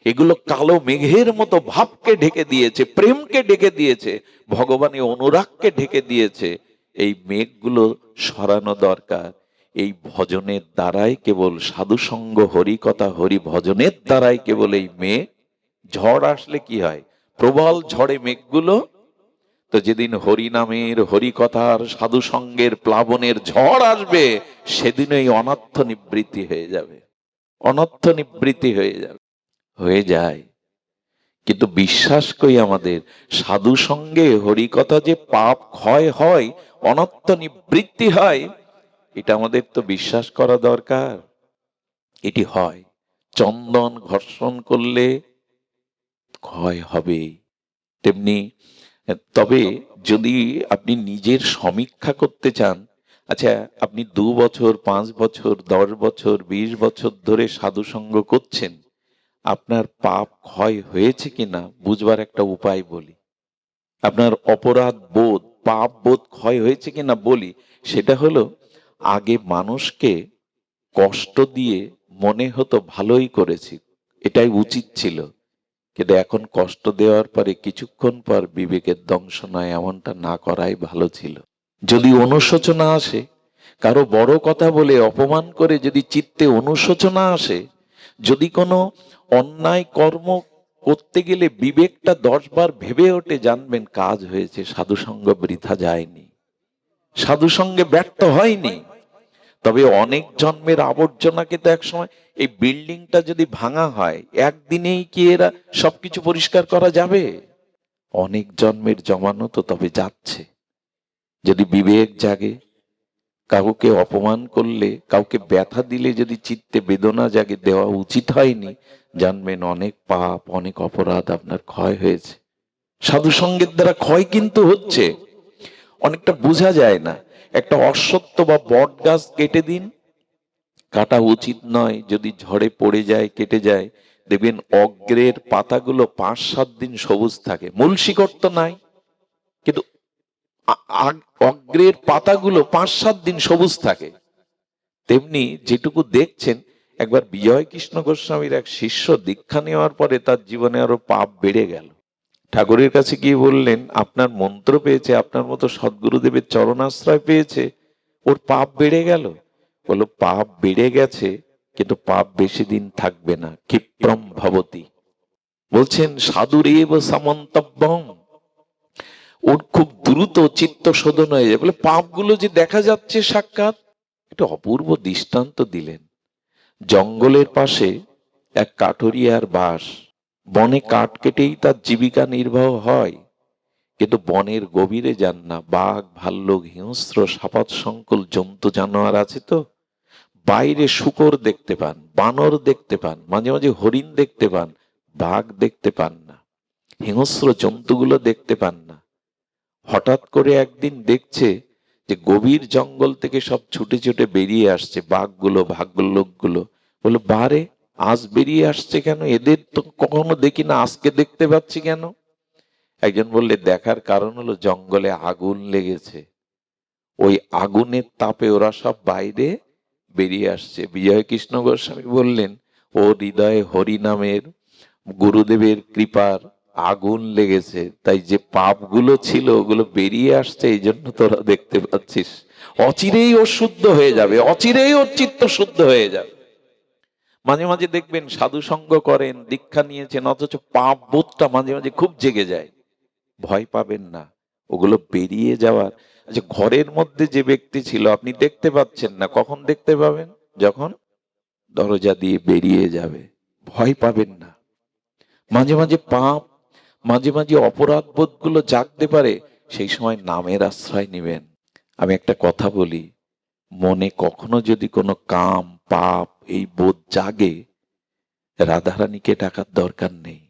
এগুলো কালো মেঘের মতো ভাবকে ঢেকে দিয়েছে, প্রেমকে ঢেকে দিয়েছে, ভগবানের অনুরাগকে ঢেকে দিয়েছে। এই মেঘগুলো সরানো দরকার। এই ভজনের দ্বারাই, কেবল সাধু সঙ্গ হরি কথা হরি ভজনের দ্বারাই কেবল এই মেঘ, ঝড় আসলে কি হয়, প্রবল ঝড়ে মেঘগুলো, তো যেদিন হরি নামের হরি কথার সাধু সঙ্গের প্লাবনের ঝড় আসবে, সেদিন এই অনর্থ নিবৃত্তি হয়ে যাবে, অনর্থ নিবৃত্তি হয়ে যাবে, হয়ে যায়। কিন্তু বিশ্বাস করি আমাদের সাধু সঙ্গে হরিকথা যে পাপ ক্ষয় হয়, অনর্থ নিবৃত্তি হয়, এটা আমাদের তো বিশ্বাস করা দরকার। এটি হয়। চন্দন ঘর্ষণ করলে ক্ষয় হবে, তেমনি। তবে যদি আপনি নিজের সমীক্ষা করতে চান, আচ্ছা আপনি 2 বছর 5 বছর 10 বছর 20 বছর ধরে সাধু সঙ্গ করছেন, আপনার পাপ ক্ষয় হয়েছে কিনা বুঝবার একটা উপায় বলি। আপনার অপরাধ বোধ, পাপ বোধ ক্ষয় হয়েছে কিনা বলি। সেটা হলো, আগে মানুষকে কষ্ট দিয়ে মনে হতো ভালোই করেছি, এটাই উচিত ছিল, কিন্তু এখন কষ্ট দেওয়ার পরে কিছুক্ষণ পর বিবেকের দংশনায় এমনটা না করাই ভালো ছিল। যদি অনুশোচনা আসে, কারো বড় কথা বলে অপমান করে যদি চিত্তে অনুশোচনা আসে, যদি কোনো অন্যায় কর্ম করতে গেলে বিবেকটা 10 বার ভেবে ওঠে, জানবেন কাজ হয়েছে, সাধুসঙ্গ বৃথা যায়নি, সাধুসঙ্গে ব্যর্থ হয়নি। তবে অনেক জন্মের আবর্জনাকে তো একসময়, এই বিল্ডিংটা যদি ভাঙা হয়, একদিনেই কি এরা সবকিছু পরিষ্কার করা যাবে? অনেক জন্মের জমানো তো তবে যাচ্ছে। যদি বিবেক জাগে, কাউকে অপমান করলে, কাউকে ব্যথা দিলে যদি চিত্তে বেদনা জাগে, দেওয়া উচিত হয়নি, জানবেন অনেক পাপ অনেক অপরাধ আপনার ক্ষয় হয়েছে। সাধু সঙ্গের দ্বারা ক্ষয় কিন্তু হচ্ছে, অনেকটা বোঝা যায় না। একটা অশ্বত্থ বা বট গাছ কেটে দিন, কাটা উচিত নয়, যদি ঝড়ে পড়ে যায় কেটে যায়, দেখবেন অগ্রের পাতাগুলো 5-7 দিন সবুজ থাকে, মূল শিকড় তো নাই, কিন্তু অগ্রের পাতাগুলো 5-7 দিন সবুজ থাকে। তেমনি যেটুকু দেখছেন, একবার বিজয় কৃষ্ণ গোস্বামীর এক শিষ্য দীক্ষা নেওয়ার পরে তার জীবনে আরো পাপ বেড়ে গেল। ঠাকুরের কাছে গিয়ে বললেন, আপনার মন্ত্র পেয়েছে, আপনার মতো সদ্গুরুদেবের চরণাশ্রয় পেয়েছে, ওর পাপ বেড়ে গেল। বলল, পাপ বেড়ে গেছে, কিন্তু পাপ বেশি দিন থাকবে না, ক্ষিপ্রম ভবতি। বলছেন সাধুরেব সামন্তব্যম, ওর খুব দ্রুত চিত্ত শোধন হয়ে যায়। বলে পাপগুলো যে দেখা যাচ্ছে সাক্ষাৎ, একটা অপূর্ব দৃষ্টান্ত দিলেন। জঙ্গলের পাশে এক কাঠুরিয়ার বাস, বনে কাঠ কেটেই তার জীবিকা নির্বাহ হয়, কিন্তু বনের গভীরে যান না, বাঘ ভাল্লুক হিংস্র সাপাত সংকুল জন্তু জানোয়ার আছে তো, বাইরে শূকর দেখতে পান, বানর দেখতে পান, মাঝে মাঝে হরিণ দেখতে পান, বাঘ দেখতে পান না, হিংস্র জন্তুগুলো দেখতে পান না। হঠাৎ করে একদিন দেখছে যে গভীর জঙ্গল থেকে সব ছুটে ছুটে বেরিয়ে আসছে বাঘগুলো, ভাল্লুকগুলো। বলে, বারে আজ বেরিয়ে আসছে কেন? এদের তো কখনো দেখি না, আজকে দেখতে পাচ্ছি কেন? একজন বললে, দেখার কারণ হলো জঙ্গলে আগুন লেগেছে, ওই আগুনের তাপে ওরা সব বাইরে বেরিয়ে আসছে। বিজয় কৃষ্ণ গোস্বামী বললেন, ও হৃদয়ে হরি নামের গুরুদেবের কৃপার আগুন লেগেছে, তাই যে পাপগুলো ছিল ওগুলো বেরিয়ে আসছে, এই জন্য তোরা দেখতে পাচ্ছিস। অচিরেই ও শুদ্ধ হয়ে যাবে, অচিরেই ওর চিত্ত শুদ্ধ হয়ে যাবে। মাঝে মাঝে দেখবেন সাধু সঙ্গ করেন, দীক্ষা নিয়েছেন, অথচ পাপ বোধটা মাঝে মাঝে খুব জেগে যায়। ভয় পাবেন না, ওগুলো বেরিয়ে যাওয়ার। আচ্ছা, ঘরের মধ্যে যে ব্যক্তি ছিল আপনি দেখতে পাচ্ছেন না, কখন দেখতে পাবেন? যখন দরজা দিয়ে বেরিয়ে যাবে। ভয় পাবেন না। মাঝে মাঝে পাপ, মাঝে মাঝে অপরাধ বোধ গুলো জাগতে পারে, সেই সময় নামের আশ্রয় নেবেন। আমি একটা কথা বলি, মনে কখনো যদি কোনো কাম পাপ এই বোধ জাগে, রাধারানীকে ডাকার দরকার নেই,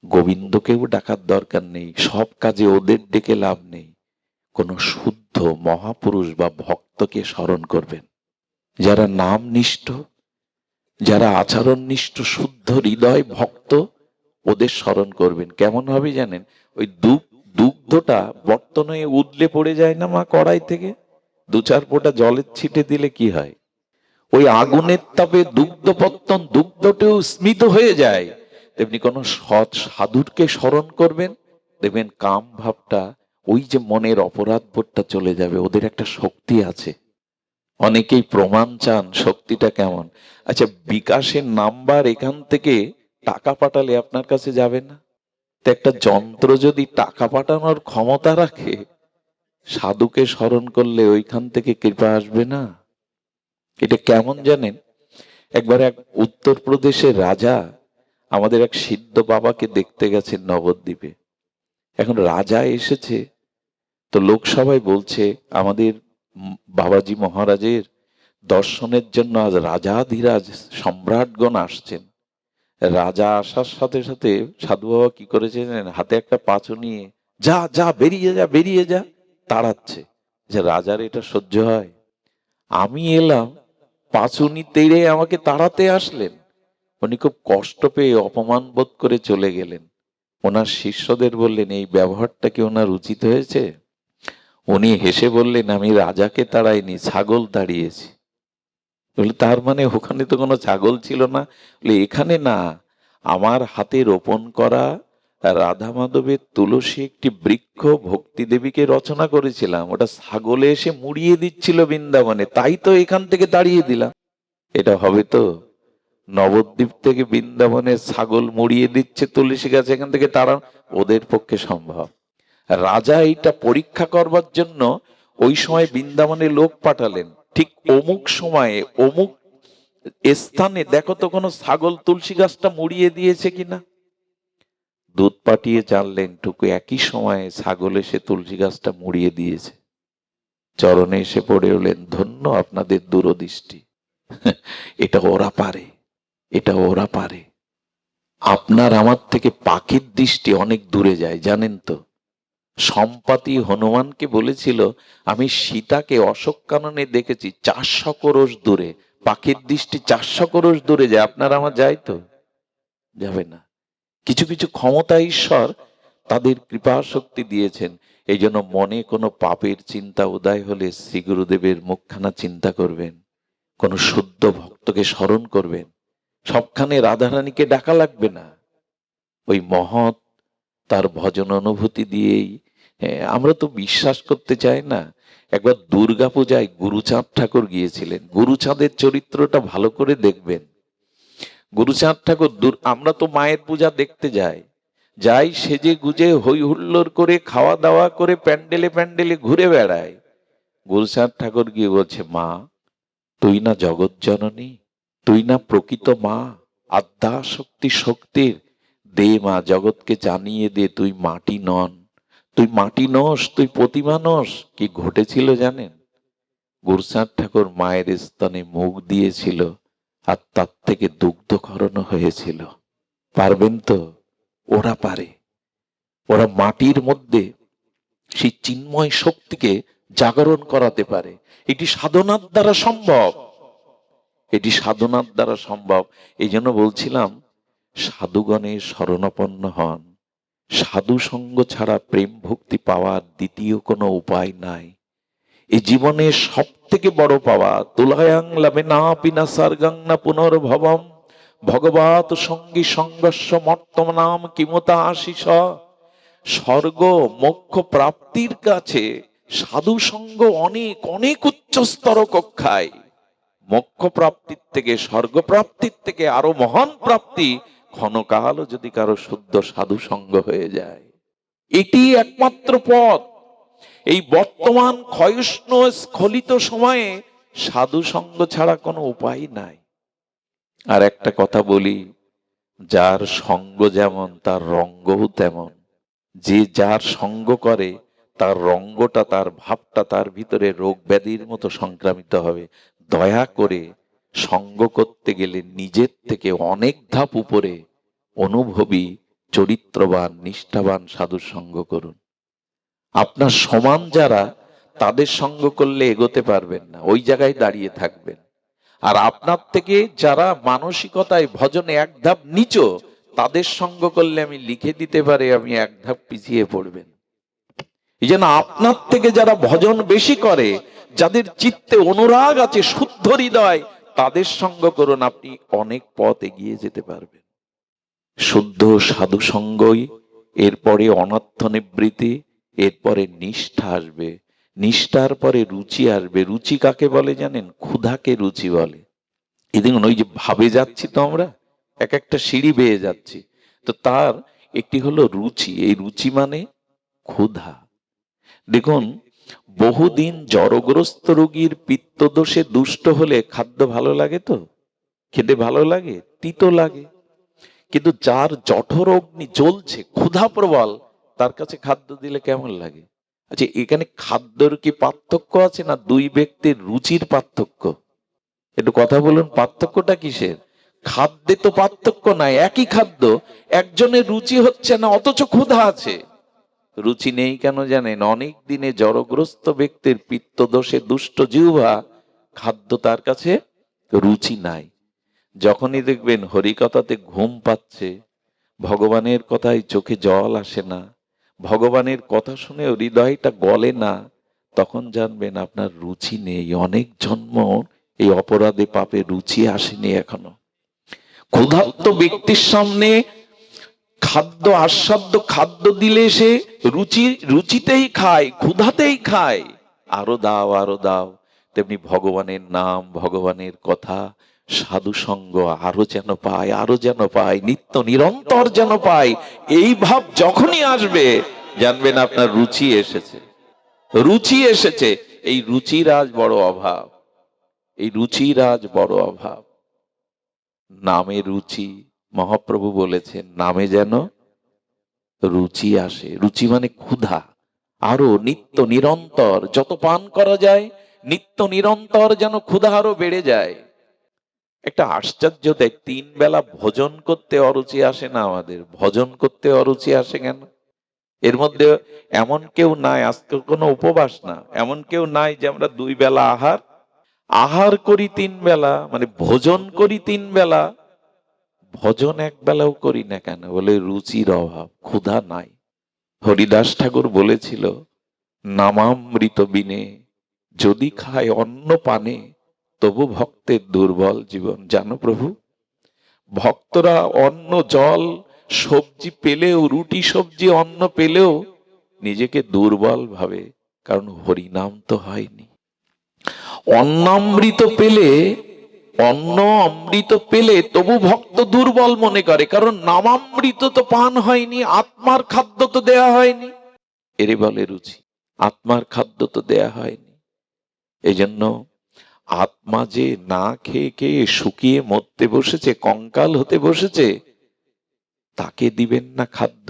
গোবিন্দকেও ডাকার দরকার নেই, সব কাজে ওদের ডেকে লাভ নেই। কোন শুদ্ধ মহাপুরুষ বা ভক্তকে স্মরণ করবেন, যারা নাম নিষ্ঠ, যারা আচরণ নিষ্ঠ, শুদ্ধ হৃদয় ভক্ত, ওদের স্মরণ করবেন। কেমন হবে জানেন? ওই দুগ্ধটা বর্তনে উদলে পড়ে যায় না মা কড়াই থেকে, দু চার ফোঁটা জলের ছিটে দিলে কি হয়? ওই আগুনের তাপে দুগ্ধপত্তন, দুগ্ধটাও স্মিত হয়ে যায়। তেমনি কোন সৎ সাধুরকে স্মরণ করবেন, দেখবেন কাম ভাবটা, ওই যে মনের অপরাধ বোধটা চলে যাবে। ওদের একটা শক্তি আছে। অনেকেই প্রমাণ চান শক্তিটা কেমন। আচ্ছা, বিকাশের নাম্বার এখান থেকে টাকা পাঠালে আপনার কাছে যাবে না? তো একটা যন্ত্র যদি টাকা পাঠানোর ক্ষমতা রাখে, সাধুকে স্মরণ করলে ওইখান থেকে কৃপা আসবে না? এটা কেমন জানেন? একবার এক উত্তরপ্রদেশের রাজা আমাদের এক সিদ্ধ বাবাকে দেখতে গেছেন নবদ্বীপে। এখন রাজা এসেছে, তো লোক সবাই বলছে আমাদের বাবাজি মহারাজের দর্শনের জন্য আজ রাজাধিরাজ সম্রাটগণ আসছেন। রাজা আসার সাথে সাথে সাধু বাবা কি করেছে জানেন? হাতে একটা পাঁচু নিয়ে, যা যা বেরিয়ে যা বেরিয়ে যা, তাড়াচ্ছে। যে রাজার এটা সহ্য হয়? আমি এলাম, পাঁচুনি তেড়ে আমাকে তাড়াতে আসলেন। উনি খুব কষ্ট পেয়ে অপমান বোধ করে চলে গেলেন। ওনার শিষ্যদের বললেন, এই ব্যবহারটা কি ওনার উচিত হয়েছে? উনি হেসে বললেন, আমি রাজাকে তাড়াইনি, ছাগল তাড়িয়েছি। বলে, তার মানে ওখানে তো কোনো ছাগল ছিল না? বলে, এখানে না, আমার হাতে রোপণ করা রাধা মাধবের তুলসী একটি বৃক্ষ ভক্তি দেবীকে রচনা করেছিলাম, ওটা ছাগলে এসে মুড়িয়ে দিচ্ছিল বৃন্দাবনে, তাই তো এখান থেকে তাড়িয়ে দিলাম। এটা হবে তো? নবদ্বীপ থেকে বৃন্দাবনে ছাগল মুড়িয়ে দিচ্ছে তুলসী গাছ, এখান থেকে তারা, ওদের পক্ষে সম্ভব? রাজা এইটা পরীক্ষা করবার জন্য ওই সময় বৃন্দাবনে লোক পাঠালেন, ঠিক অমুক সময়ে অমুক স্থানে দেখো তো কোনো ছাগল তুলসী গাছটা মুড়িয়ে দিয়েছে কিনা। দুধ পাঠিয়ে জানলেন টুকু একই সময়ে ছাগল এসে তুলসী গাছটা মুড়িয়ে দিয়েছে। চরণে এসে পড়ে হলেন, ধন্য আপনাদের দূরদৃষ্টি। এটা ওরা পারে, এটা ওরা পারে। আপনার আমার থেকে পাখির দৃষ্টি অনেক দূরে যায়, জানেন তো? সম্পাতি হনুমানকে বলেছিল, আমি সীতাকে অশোক কাননে দেখেছি 400 ক্রোশ দূরে। পাখির দৃষ্টি 400 ক্রোশ দূরে যায়, আপনার আমার যায় তো? যাবে না। কিছু কিছু ক্ষমতা ঈশ্বর তাদের কৃপা শক্তি দিয়েছেন। এই জন্য মনে কোনো পাপের চিন্তা উদয় হলে শ্রী গুরুদেবের মুখখানা চিন্তা করবেন, কোন শুদ্ধ ভক্তকে স্মরণ করবেন। সবখানে রাধারানীকে ডাকা লাগবে না, ওই মহৎ তার ভজন অনুভূতি দিয়েই। আমরা তো বিশ্বাস করতে চাই না। একবার দুর্গা পূজায় গুরুচাঁদ ঠাকুর গিয়েছিলেন। গুরুচাঁদের চরিত্রটা ভালো করে দেখবেন। গুরুচাঁদ ঠাকুর, আমরা তো মায়ের পূজা দেখতে যাই সেজে গুজে হই হুল্লোড় করে খাওয়া দাওয়া করে প্যান্ডেলে প্যান্ডেলে ঘুরে বেড়ায়। গুরুচাঁদ ঠাকুর গিয়ে বলছে, মা তুই না জগৎ জননী, তুই না প্রকৃত মা, আদ্যা শক্তি শক্তির, দে মা জগৎকে জানিয়ে দে তুই মাটি নন, তুই মাটি নস, তুই প্রতিমা নস। কি ঘটেছিল জানেন? গুরুচাঁদ ঠাকুর মায়ের স্তনে মুখ দিয়েছিল আর তার থেকে দুগ্ধকরণ হয়েছিল। পারবেন তো? ওরা পারে। ওরা মাটির মধ্যে সেই চিন্ময় শক্তিকে জাগরণ করাতে পারে। এটি সাধনার দ্বারা সম্ভব, এটি সাধনার দ্বারা সম্ভব। এই জন্য বলছিলাম, সাধুগণের শরণাপন্ন হন। সাধু সঙ্গ ছাড়া প্রেম ভক্তি পাওয়ার দ্বিতীয় কোনো উপায় নাই। এই জীবনের সব থেকে বড় পাওয়া তুলায়াং লাভে না পিনা সার্গাং না পুনর্ভবম ভগবত সঙ্গী সংঘর্ষ মর্তম নাম কিমতা আশিস। স্বর্গ মোক্ষ প্রাপ্তির কাছে সাধু সঙ্গ অনেক অনেক উচ্চস্তর কক্ষায়। মোক্ষ প্রাপ্তির থেকে, স্বর্গ প্রাপ্তির থেকে আরো মহান প্রাপ্তি ক্ষণকাল যদি কারো শুদ্ধ সাধু সঙ্গ হয়ে যায়। এটি একমাত্র পথ। এই বর্তমান ক্ষয়ষ্ণু স্খলিত সময়ে সাধু সঙ্গ ছাড়া কোনো উপায় নাই। আর একটা কথা বলি, যার সঙ্গ যেমন তার রঙ্গও তেমন। যে যার সঙ্গ করে তার রঙ্গটা, তার ভাবটা তার ভিতরে রোগ ব্যাধির মতো সংক্রামিত হবে। দয়া করে সঙ্গ করতে গেলে নিজের থেকে অনেক ধাপ উপরে অনুভবী, চরিত্রবান, নিষ্ঠাবান সাধুর সঙ্গ করুন। আপনার সমান যারা, তাদের সঙ্গ করলে এগোতে পারবেন না, ওই জায়গায় দাঁড়িয়ে থাকবেন। আর আপনার থেকে যারা মানসিকতায় ভজনে এক ধাপ নিচু, তাদের সঙ্গ করলে আমি লিখে দিতে পারি আপনি এক ধাপ পিছিয়ে পড়বেন। এই জন্য আপনার থেকে যারা ভজন বেশি করে, যাদের চিত্তে অনুরাগ আছে, শুদ্ধ হৃদয়, তাদের সঙ্গ করুন, আপনি অনেক পথ এগিয়ে যেতে পারবেন। শুদ্ধ সাধু সঙ্গই, এরপরে অনর্থ নিবৃত্তি, এরপরে নিষ্ঠা আসবে, নিষ্ঠার পরে রুচি আসবে। রুচি কাকে বলে জানেন? ক্ষুধাকে রুচি বলে। এই দেখুন, ওই যে ভাবে যাচ্ছি তো আমরা, এক একটা সিঁড়ি বেয়ে যাচ্ছি, তো তার একটি হলো রুচি। এই রুচি মানে ক্ষুধা। দেখুন, বহুদিন জড়গ্রস্ত রোগীর পিত্তদোষে দুষ্ট হলে খাদ্য ভালো লাগে তো? খেতে ভালো লাগে? তিতো লাগে। কিন্তু যার জঠর অগ্নি জ্বলছে, ক্ষুধা প্রবল, তার কাছে খাদ্য দিলে কেমন লাগে? আচ্ছা, এখানে খাদ্যর কি পার্থক্য আছে, না দুই ব্যক্তির রুচির পার্থক্য? একটু কথা বলুন, পার্থক্যটা কিসের? খাদ্যে তো পার্থক্য নাই, একই খাদ্য, একজনের রুচি হচ্ছে না অথচ ক্ষুধা আছে। রুচি নেই কেন জানেন? অনেক দিনে জড়গ্রস্ত ব্যক্তির পিত্তদোষে দুষ্ট জিহ্বা, খাদ্য তার কাছে রুচি নাই। যখনই দেখবেন হরিকথাতে ঘুম পাচ্ছে, ভগবানের কথায় চোখে জল আসে না, ভগবানের কথা শুনে হৃদয়টা গলে না, তখন জানবেন আপনার রুচি নেই। অনেক জন্ম এই অপরাধে পাপে রুচি আসেনি এখনো। ক্ষুধার্ত ব্যক্তির সামনে খাদ্য, আস্বাদ্য খাদ্য দিলে সে রুচিতেই খায়, ক্ষুধাতেই খায়। আরো দাও, আরো দাও। তেমনি ভগবানের নাম, ভগবানের কথা, সাধু সঙ্গ আরো যেন পায়, আরো যেন পায়, নিত্য নিরন্তর যেন পায়। এই ভাব যখনই আসবে, জানবেন আপনার রুচি এসেছে, রুচি এসেছে। এই রুচির আজ বড় অভাব, এই রুচির আজ বড় অভাব। নামে রুচি, মহাপ্রভু বলেছেন, নামে যেন রুচি আসে। রুচি মানে ক্ষুধা, আরো নিত্য নিরন্তর যত পান করা যায়, নিত্য নিরন্তর যেন ক্ষুধা আরো বেড়ে যায়। একটা আশ্চর্য দেখ, 3 বেলা ভোজন করতে অরুচি আসে না আমাদের, ভজন করতে অরুচি আসে কেন? এর মধ্যে এমন কেউ নাই, আজকে কোনো উপবাস না, এমন কেউ নাই যে আমরা 2 বেলা আহার করি 3 বেলা, মানে ভোজন করি 3 বেলা, ভজন 1 বেলাও করি না কেন? বলে রুচির অভাব, ক্ষুধা নাই। হরিদাস ঠাকুর বলেছিল, নামামৃত বিনে যদি খায় অন্ন পানে, তবু ভক্তের দুর্বল জীবন। জানো প্রভু, ভক্তরা অন্ন, জল, সবজি পেলেও, রুটি সবজি অন্ন পেলেও নিজেকে দুর্বল ভাবে, কারণ হরিনাম তো হয়নি। অন্নামৃত পেলে, অন্ন অমৃত পেলে তবু ভক্ত দুর্বল মনে করে, কারণ নামামৃত তো পান হয়নি, আত্মার খাদ্য তো দেয়া হয়নি। এরে বলে রুচি, আত্মার খাদ্য তো দেয়া হয়নি। এই জন্য আত্মা যে না খেয়ে খেয়ে শুকিয়ে মরতে বসেছে, কঙ্কাল হতে বসেছে, তাকে দিবেন না খাদ্য?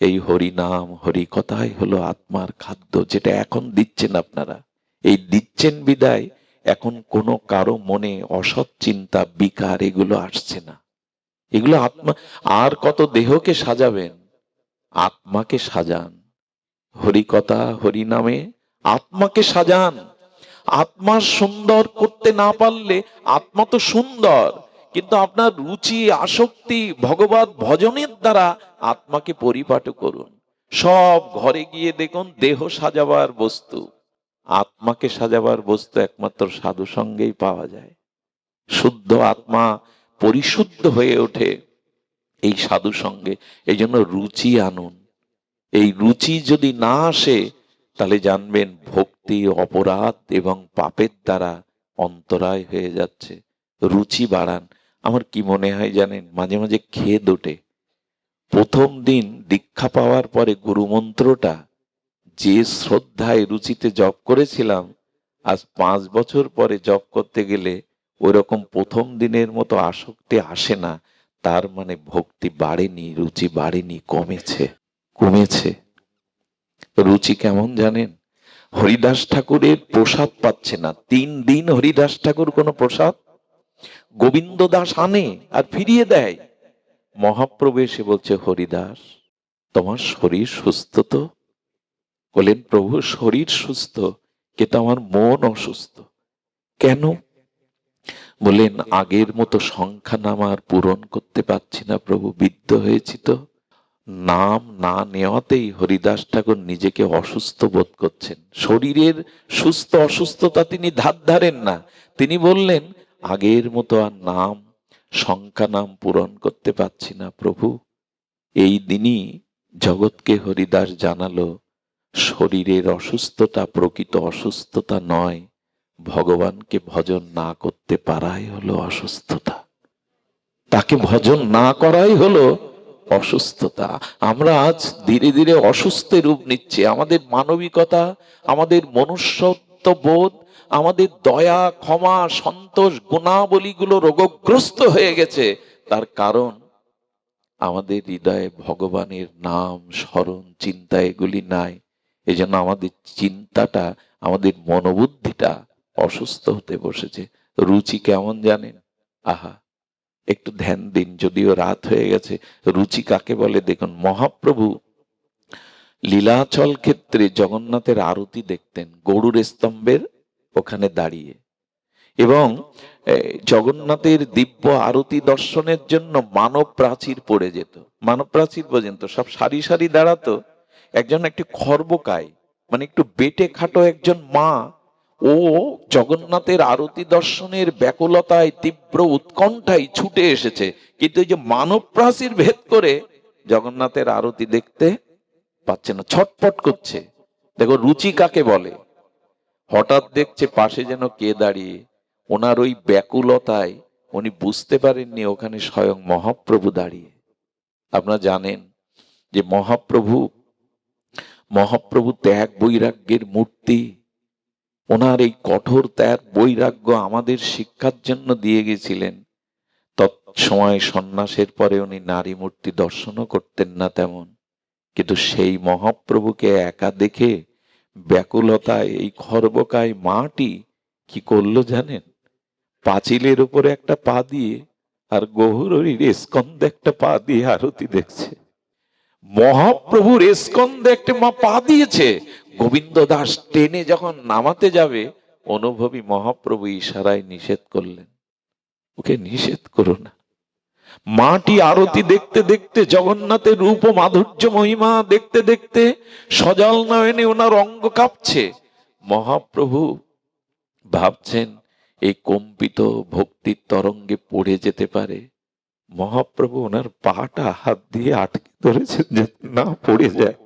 এই হরি নাম, হরি কথাই হলো আত্মার খাদ্য, যেটা এখন দিচ্ছেন আপনারা। এই দিচ্ছেন বিদায় এখন কোনো কারো মনে অসৎ চিন্তা বিকার এগুলো আসছে না। এগুলো আত্মা, আর কত দেহকে সাজাবেন, আত্মাকে সাজান। হরিকথা হরি নামে আত্মাকে সাজান। আত্মা সুন্দর করতে না পারলে, আত্মা তো সুন্দর, কিন্তু আপনার রুচি আসক্তি ভগবত ভজনের দ্বারা আত্মাকে পরিপাট করুন। সব ঘরে গিয়ে দেখুন দেহ সাজাবার বস্তু, আত্মাকে সাজাবার বস্তু একমাত্র সাধু সঙ্গেই পাওয়া যায়। শুদ্ধ আত্মা পরিশুদ্ধ হয়ে ওঠে এই সাধু সঙ্গে। এই জন্য রুচি আনুন। এই রুচি যদি না আসে তাহলে জানবেন ভক্তি অপরাধ এবং পাপের দ্বারা অন্তরায় হয়ে যাচ্ছে। রুচি বাড়ান। আমার কি মনে হয় জানেন, মাঝে মাঝে খেদ ওঠে। প্রথম দিন দীক্ষা পাওয়ার পরে গুরু মন্ত্রটা যে শ্রদ্ধায় রুচিতে জপ করেছিলাম, আজ 5 বছর পরে জপ করতে গেলে ওই রকম প্রথম দিনের মতো আসক্তি আসে না। তার মানে ভক্তি বাড়েনি, রুচি বাড়েনি, কমেছে। কমেছে। রুচি কেমন জানেন, হরিদাস ঠাকুরের প্রসাদ পাচ্ছে না 3 দিন। হরিদাস ঠাকুর কোনো প্রসাদ, গোবিন্দ দাস আনে আর ফিরিয়ে দেয়। মহাপ্রভু এসে বলছে, হরিদাস তোমার শরীর সুস্থ তো? বলেন, প্রভু শরীর সুস্থ, কিন্তু আমার মন অসুস্থ। কেন? বলেন, আগের মতো সংখ্যা নাম আর পূরণ করতে পারছি না প্রভু, বিদ্ধ হয়েছি তো। নাম না নেওয়াতেই হরিদাস ঠাকুর নিজেকে অসুস্থ বোধ করছেন। শরীরের সুস্থ অসুস্থতা তিনি ধার ধারেন না। তিনি বললেন, আগের মতো আর নাম সংখ্যা নাম পূরণ করতে পারছি না প্রভু। এই দিনই জগৎকে হরিদাস জানালো, শরীরের অসুস্থতা প্রকৃত অসুস্থতা নয়, ভগবানকে ভজন না করতে পারাই হলো অসুস্থতা। তাকে ভজন না করাই হলো অসুস্থতা। আমরা আজ ধীরে ধীরে অসুস্থের রূপ নিচ্ছি। আমাদের মানবিকতা, আমাদের মনুষ্যত্ব বোধ, আমাদের দয়া ক্ষমা সন্তোষ গুণাবলীগুলো রোগগ্রস্ত হয়ে গেছে। তার কারণ আমাদের হৃদয়ে ভগবানের নাম স্মরণ চিন্তা এগুলি নাই। এই জন্য আমাদের চিন্তাটা, আমাদের মনোবুদ্ধিটা অসুস্থ হতে বসেছে। রুচি কেমন জানেন? আহা, একটু ধ্যান দিন, যদিও রাত হয়ে গেছে। রুচি কাকে বলে দেখুন। মহাপ্রভু লীলাচল ক্ষেত্রে জগন্নাথের আরতি দেখতেন গরুর স্তম্ভের ওখানে দাঁড়িয়ে, এবং জগন্নাথের দিব্য আরতি দর্শনের জন্য মানব প্রাচীর পড়ে যেত। মানব প্রাচীর পর্যন্ত সব সারি সারি দাঁড়াতো। একজন একটি খর্বকায়, মানে একটু বেটে খাটো একজন মা, ও জগন্নাথের আরতি দর্শনের ব্যাকুলতায় তীব্র উৎকণ্ঠায় ছুটে এসেছে, কিন্তু এই যে মানব প্রাচীর ভেদ করে জগন্নাথের আরতি দেখতে পাচ্ছে না, ছটপট করছে। দেখো রুচি কাকে বলে। হঠাৎ দেখছে পাশে যেন কে দাঁড়িয়ে, ওনার ওই ব্যাকুলতায় উনি বুঝতে পারেননি ওখানে স্বয়ং মহাপ্রভু দাঁড়িয়ে। আপনারা জানেন যে মহাপ্রভু ত্যাগ বৈরাগ্যের মূর্তি। ওনার এই কঠোর ত্যাগ বৈরাগ্য আমাদের শিক্ষার জন্য দিয়ে গেছিলেন। তৎসময় সন্ন্যাসের পরে উনি নারী মূর্তি দর্শনও করতেন না তেমন, কিন্তু সেই মহাপ্রভুকে একা দেখে ব্যাকুলতায় এই খর্বকায় মাটি কি করলো জানেন? পাঁচিলের উপরে একটা পা দিয়ে আর গৌরীর স্কন্ধে একটা পা দিয়ে আরতি দেখছে। মহাপ্রভুর স্কন্ধে একটা মা পা দিয়েছে। গোবিন্দ দাস টেনে যখন নামাতে যাবে, অনুভবী মহাপ্রভু ইশারায় নিষেধ করলেন, ওকে নিষেধ করো না। মাটি আরতি দেখতে দেখতে, জগন্নাথের রূপ ও মাধুর্য মহিমা দেখতে দেখতে সজল নয়নে ওনার অঙ্গ কাঁপছে। মহাপ্রভু ভাবছেন এই কম্পিত ভক্তির তরঙ্গে পড়ে যেতে পারে। মহাপ্রভু ওনার পাটা হাত দিয়ে আটকে ধরেছেন যাতে না পড়ে যায়,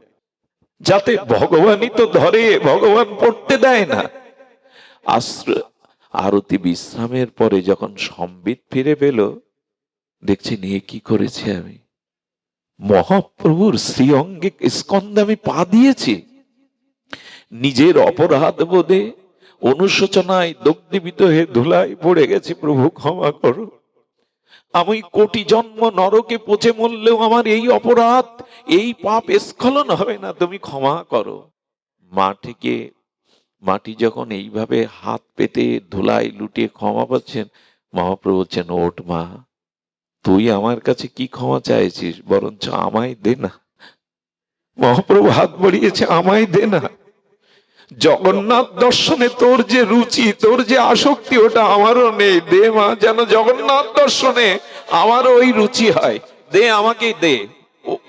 যাতে ভগবানই তো ধরে, ভগবান পড়তে দেয় না। আরতি বিশ্রামের পরে যখন সম্বিত ফিরে পেল, দেখছি নিয়ে কি করেছে আমি, মহাপ্রভুর শ্রী অঙ্গে স্কন্ধে আমি পা দিয়েছি। নিজের অপরাধ বোধে অনুশোচনায় দগ্ধীভূত হয়ে ধুলায় পড়ে গেছে। প্রভু ক্ষমা করো, আমি কোটি জন্ম নরকে পচে মরলেও আমার এই অপরাধ এই পাপ স্খলন হবে না, তুমি ক্ষমা করো। মাটিকে মাটি যখন এইভাবে হাত পেতে ধুলায় লুটিয়ে ক্ষমা পাচ্ছেন, মহাপ্রভু বলছেন, ওঠ মা, তুই আমার কাছে কি ক্ষমা চাইছিস, বরঞ্চ আমায় দে না। মহাপ্রভু হাত বাড়িয়েছে, আমায় দে না। জগন্নাথ দর্শনে তোর যে রুচি, তোর যে আসক্তি, ওটা আমারও নেই। দে মা, যেন জগন্নাথ দর্শনে আমারও ওই রুচি হয়। দে, আমাকে দে,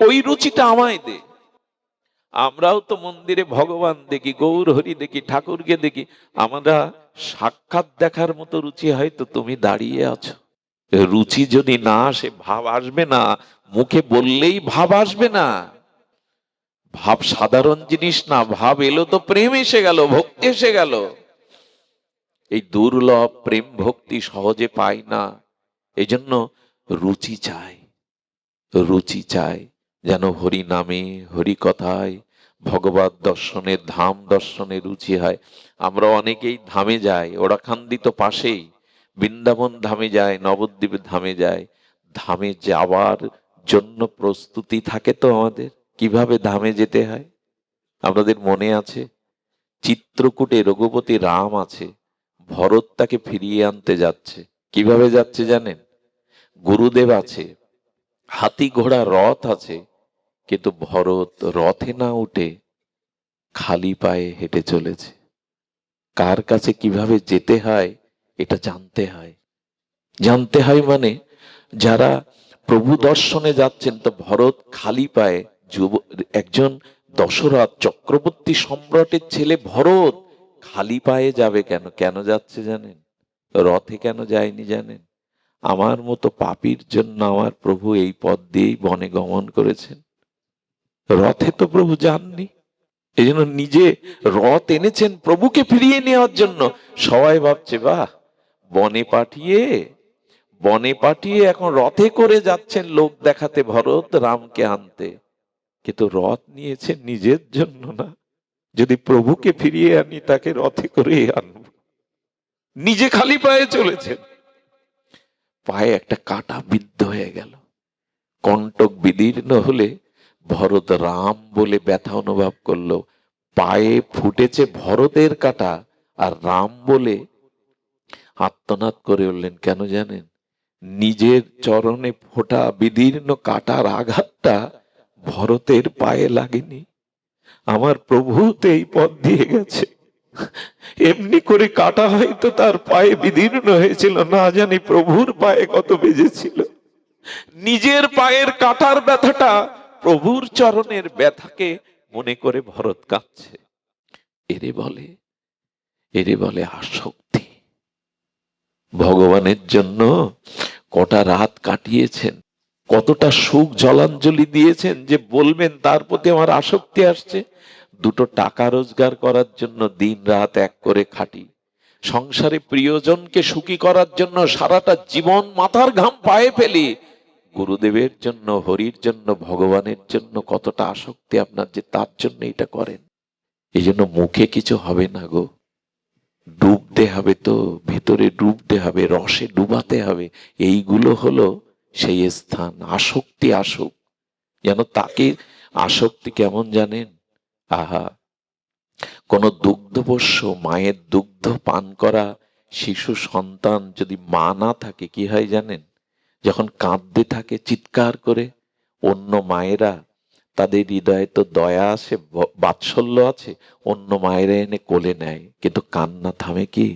ওই রুচিটা আমায় দে। আমরাও তো মন্দিরে ভগবান দেখি, গৌর হরি দেখি, ঠাকুরকে দেখি, আমরা সাক্ষাৎ দেখার মতো রুচি হয়তো তুমি দাঁড়িয়ে আছো। রুচি যদি না আসে, ভাব আসবে না। মুখে বললেই ভাব আসবে না। ভাব সাধারণ জিনিস না, ভাব এলো তো প্রেম এসে গেল, ভক্তি এসে গেল। এই দুর্লভ প্রেম ভক্তি সহজে পাই না। এই জন্য রুচি চাই, রুচি চাই, যেন হরি নামে, হরি কথায়, ভগবত দর্শনে, ধাম দর্শনে রুচি হয়। আমরা অনেকেই ধামে যাই, ওরাখান্দি তো পাশেই, বৃন্দাবন ধামে যায়, নবদ্বীপ ধামে যায়। ধামে যাওয়ার জন্য প্রস্তুতি থাকে তো আমাদের, কিভাবে ধামে যেতে হয় আপনাদের মনে আছে? চিত্রকূটে রঘুপতি রাম আছে, ভরত তাকে ফিরিয়ে আনতে যাচ্ছে। কিভাবে যাচ্ছে জানেন? গুরুদেব আছে, হাতি ঘোড়া রথ আছে, কিন্তু ভরত রথে না উঠে খালি পায়ে হেঁটে চলেছে। কার কাছে কিভাবে যেতে হয় এটা জানতে হয়। জানতে হয় মানে, যারা প্রভু দর্শনে যাচ্ছেন, তো ভরত খালি পায়ে, একজন দশরথ চক্রবর্তী সম্রাটের ছেলে ভরত খালি পায়ে যাবে কেন? কেন যাচ্ছে জানেন? রথে কেন যায়নি জানেন? আমার মতো পাপীর জন্য আমার প্রভু এই পথ দিয়েই বনে গমন করেছেন। রথে তো প্রভু যাননি। এই জন্য নিজে রথ এনেছেন প্রভুকে ফিরিয়ে নেওয়ার জন্য। সবাই ভাবছে, বাহ, বনে পাঠিয়ে, বনে পাঠিয়ে এখন রথে করে যাচ্ছেন লোক দেখাতে, ভরত রামকে আনতে। কিন্তু রথ নিয়েছেন নিজের জন্য না। যদি প্রভুকে ফিরিয়ে আনি, তাকে রথে করে আনব। নিজে খালি পায়ে চলেছেন। পায়ে একটা কাঁটা বিদ্ধ হয়ে গেল, কণ্টক বিদীর্ণ হলে ভরত রাম বলে ব্যথা অনুভব করলো। পায়ে ফুটেছে ভরতের কাঁটা, আর রাম বলে আর্তনাদ করে উঠলেন। কেন জানেন? নিজের চরণে ফোটা বিদীর্ণ কাঁটার আঘাতটা ভরতের পায়ে লাগেনি। আমার প্রভুতে এই পথ দিয়ে গেছে, এমনি করে কাটা হয়তো তার পায়ে বিদীর্ণ হয়েছিল, না জানি প্রভুর পায়ে কত বেজেছিল। নিজের পায়ের কাটার ব্যথাটা প্রভুর চরণের ব্যথাকে মনে করে ভরত কাঁদছে। এরে বলে আসক্তি। ভগবানের জন্য কটা রাত কাটিয়েছেন, কতটা সুখ জলাঞ্জলি দিয়েছেন, যে বলবেন তার প্রতি আমার আসক্তি আসছে। দুটো টাকা রোজগার করার জন্য দিন রাত এক করে খাটি, সংসারে প্রিয়জনকে সুখী করার জন্য সারাটা জীবন মাথার ঘাম পায়ে ফেলি। গুরুদেবের জন্য, হরির জন্য, ভগবানের জন্য কতটা আসক্তি আপনার, যে তার জন্য এটা করেন। এই জন্য মুখে কিছু হবে না গো, ডুবতে হবে, তো ভেতরে ডুবতে হবে, রসে ডুবাতে হবে। এইগুলো হলো সেই স্থান। আসক্তি আসুক, যেন তাকে। আসক্তি কেমন জানেন? আহা, কোন দুগ্ধপোষ্য মায়ের দুগ্ধ পান করা শিশু সন্তান যদি মা না থাকে, কি হয় জানেন? যখন কাঁদতে থাকে চিৎকার করে, অন্য মায়েরা, তাদের হৃদয়ে তো দয়া আছে, বাৎসল্য আছে, অন্য মায়েরা এনে কোলে নেয়, কিন্তু কান্না থামে কি?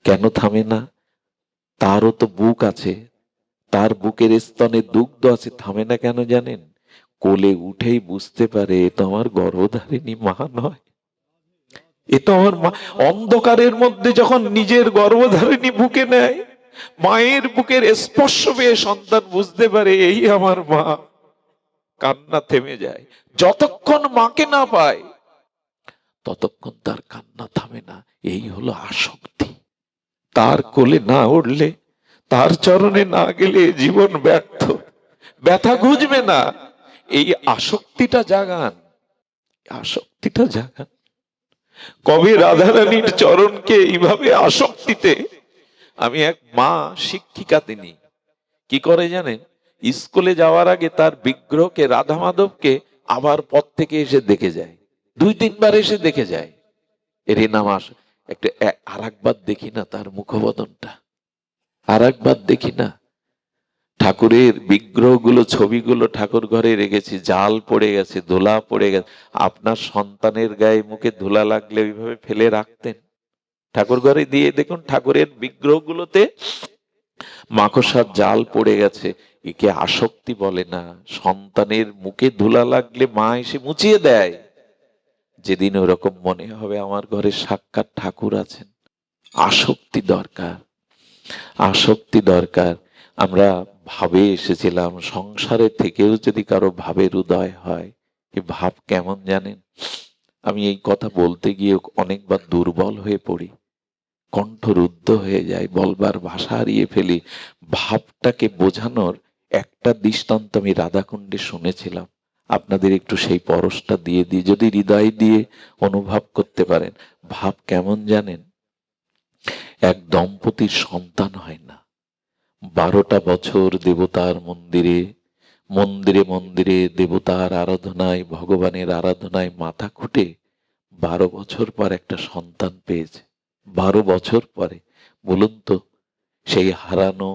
কেন থামে না? তারও তো বুক আছে, তার বুকের স্তনে দুগ্ধ আছে, থামে না কেন জানেন? কোলে উঠেই বুঝতে পারে, এ তো আমার গর্ভধারিণী মা নয়, এ তো আমার মা। অন্ধকারের মধ্যে যখন নিজের গর্ভধারিণী বুকে নেয়, মায়ের বুকের স্পর্শ পেয়ে সন্তান বুঝতে পারে এই আমার মা। কান্না থেমে যায়। যতক্ষণ মাকে না পায়, ততক্ষণ তার কান্না থামে না। এই হলো আসক্তি। তার কোলে না উঠলে, তার চরণে না গেলে জীবন ব্যর্থ, ব্যথা ঘুচবে না। এই আসক্তিটা জাগান, আসক্তিটা জাগান। কবি রাধারানীর চরণকে এইভাবে আসক্তিতে। আমি এক মা শিক্ষিকা, তিনি কি করে জানেন? স্কুলে যাওয়ার আগে তার বিগ্রহকে, রাধা মাধবকে আবার পথ থেকে এসে দেখে যায়, 2-3 বার এসে দেখে যায়। এর নাম একটা আর একবার দেখি না তার মুখবদনটা, আর একবার দেখি না। ঠাকুরের বিগ্রহগুলো, ছবিগুলো ঠাকুর ঘরে রেখেছি, জাল পড়ে গেছে, ধুলা পড়ে গেছে। আপনার সন্তানের গায়ে মুখে ধুলা লাগলে ওইভাবে ফেলে রাখতেন? ঠাকুর ঘরে দিয়ে দেখুন, ঠাকুরের বিগ্রহগুলোতে মাকড়সার জাল পড়ে গেছে। একে আসক্তি বলে না। সন্তানের মুখে ধুলা লাগলে মা এসে মুছিয়ে দেয়। যেদিন ওরকম মনে হবে আমার ঘরে সাক্ষাৎ ঠাকুর আছেন। আসক্তি দরকার, আসক্তি দরকার। আমরা ভাবে এসেছিলাম, সংসারের থেকেও যদি কারো ভাবের উদয় হয়, এই ভাব কেমন জানেন? আমি এই কথা বলতে গিয়ে অনেকবার দুর্বল হয়ে পড়ি, কণ্ঠরুদ্ধ হয়ে যায়, বলবার ভাষা হারিয়ে ফেলি। ভাবটাকে বোঝানোর একটা দৃষ্টান্ত আমি রাধাকুণ্ডে শুনেছিলাম, আপনাদের একটু সেই পরশটা দিয়ে দিই, যদি হৃদয় দিয়ে অনুভব করতে পারেন। ভাব কেমন জানেন? এক দম্পতির সন্তান হয় না, 12টা বছর দেবতার মন্দিরে মন্দিরে মন্দিরে দেবতার আরাধনায়, ভগবানের আরাধনায় মাথা খুঁটে 12 বছর পর একটা সন্তান পেয়েছে। 12 বছর পরে বলুন তো, সেই হারানো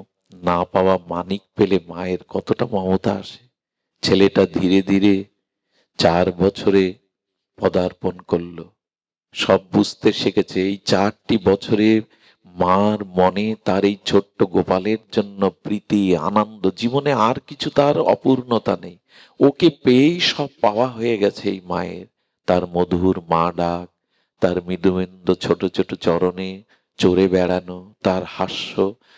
না পাওয়া মানিক পেলে মায়ের কতটা মমতা আসে। ছেলেটা ধীরে ধীরে 4 বছরে পদার্পণ করলো, সব বুঝতে শিখেছে। এই 4টি বছরে মার মনে তার এই ছোট্ট গোপালের জন্য প্রীতি, আনন্দ, জীবনে আর কিছু তার অপূর্ণতা নেই। ওকে পেয়েই সব পাওয়া হয়ে গেছে এই মায়ের। তার মধুর মা ডাক, তার মৃদুমেন্দু ছোট ছোট চরণে চড়ে বেড়ানো, তার হাস্য,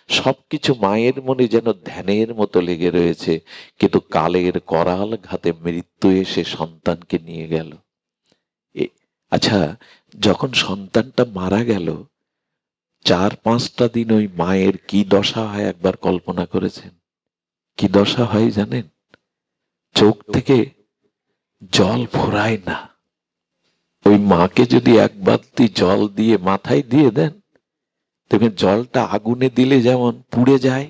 সবকিছু মায়ের মনে যেন ধ্যানের মতো লেগে রয়েছে। কিন্তু কালের করাল ঘাতে মৃত্যু এসে সন্তানকে নিয়ে গেল। আচ্ছা, যখন সন্তানটা মারা গেল, 4-5টা দিন ওই মায়ের কি দশা হয় একবার কল্পনা করেছেন? কি দশা হয় জানেন? চোখ থেকে জল ফোরায় না। ওই মাকে যদি এক বালতি জল দিয়ে মাথায় দিয়ে দেন, দেখবেন জলটা আগুনে দিলে যেমন পুড়ে যায়,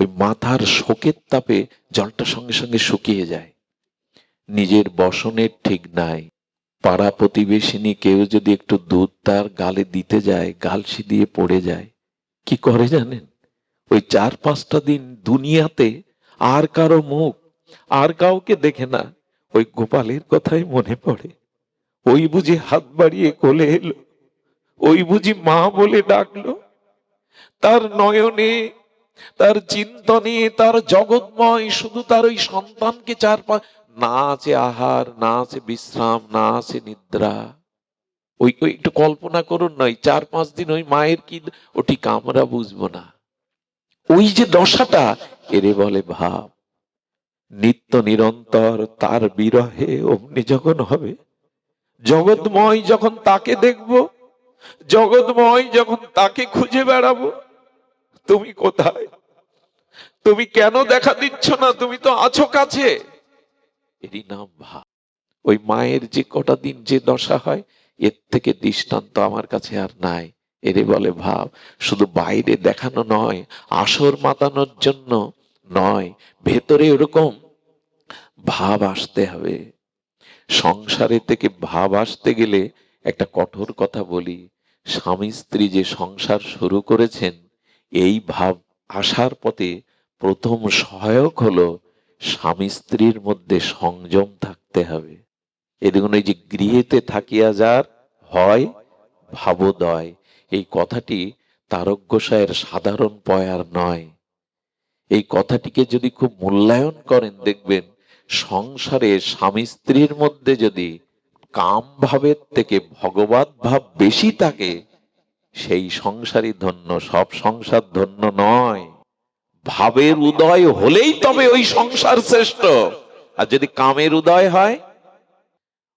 ওই মাথার শোকের তাপে জলটা সঙ্গে সঙ্গে শুকিয়ে যায়। নিজের বসনের ঠিক নাই। পাড়া প্রতিবেশিনী কেউ যদি একটু দুধ তার গালে দিতে যায়, গালসি দিয়ে পড়ে যায়। কি করে জানেন? ওই 4-5টা দিন দুনিয়াতে আর কারো মুখ, আর কাউকে দেখে না, ওই গোপালের কথাই মনে পড়ে। ওই বুঝি হাত বাড়িয়ে কোলে এলো, ওই বুঝি মা বলে ডাকলো। তার নয়নে, তার চিন্তনে, তার জগৎময় শুধু তার ওই সন্তানকে না আছে আহার, না আছে বিশ্রাম, না আছে নিদ্রা। ওই ওই একটু কল্পনা করুন না, 4-5 দিন ওই মায়ের কি, ও ঠিক আমরা বুঝবো না। ওই যে দশাটা, এরে বলে ভাব। নিত্য নিরন্তর তার বিরহে অমনি যখন হবে, জগৎময় যখন তাকে দেখব, জগৎময় যখন তাকে খুঁজে বেড়াবো, তুমি কোথায়? তুমি কেন দেখা দিচ্ছ না? তুমি তো আছো কাছে। এরই নাম ভাব। ওই মায়ের যে কটা দিন যে দশা হয়, এর থেকে দৃষ্টান্ত আমার কাছে আর নাই। এরে বলে ভাব। শুধু বাইরে দেখানো নয়, আসর মাতানোর জন্য নয়, ভেতরে ওরকম ভাব আসতে হবে। সংসারে থেকে ভাব আসতে গেলে একটা কঠোর কথা বলি, স্বামী স্ত্রী যে সংসার শুরু করেছেন, এই ভাব আসার পথে প্রথম সহায়ক হলো স্বামী স্ত্রীর মধ্যে সংযম থাকতে হবে। এই দেখুন, এই যে গৃহেতে থাকিয়া যার হয় ভাবোদয়, এই কথাটি তারক গোসাইয়ের সাধারণ পয়ার নয়। এই কথাটিকে যদি খুব মূল্যায়ন করেন, দেখবেন সংসারে স্বামী স্ত্রীর মধ্যে যদি কাম ভাবের থেকে ভগবত ভাব বেশি থাকে, সেই সংসারই ধন্য। সব সংসার ধন্য নয়। ভাবের উদয় হলেই তবে ওই সংসার শ্রেষ্ঠ। আর যদি কামের উদয় হয়,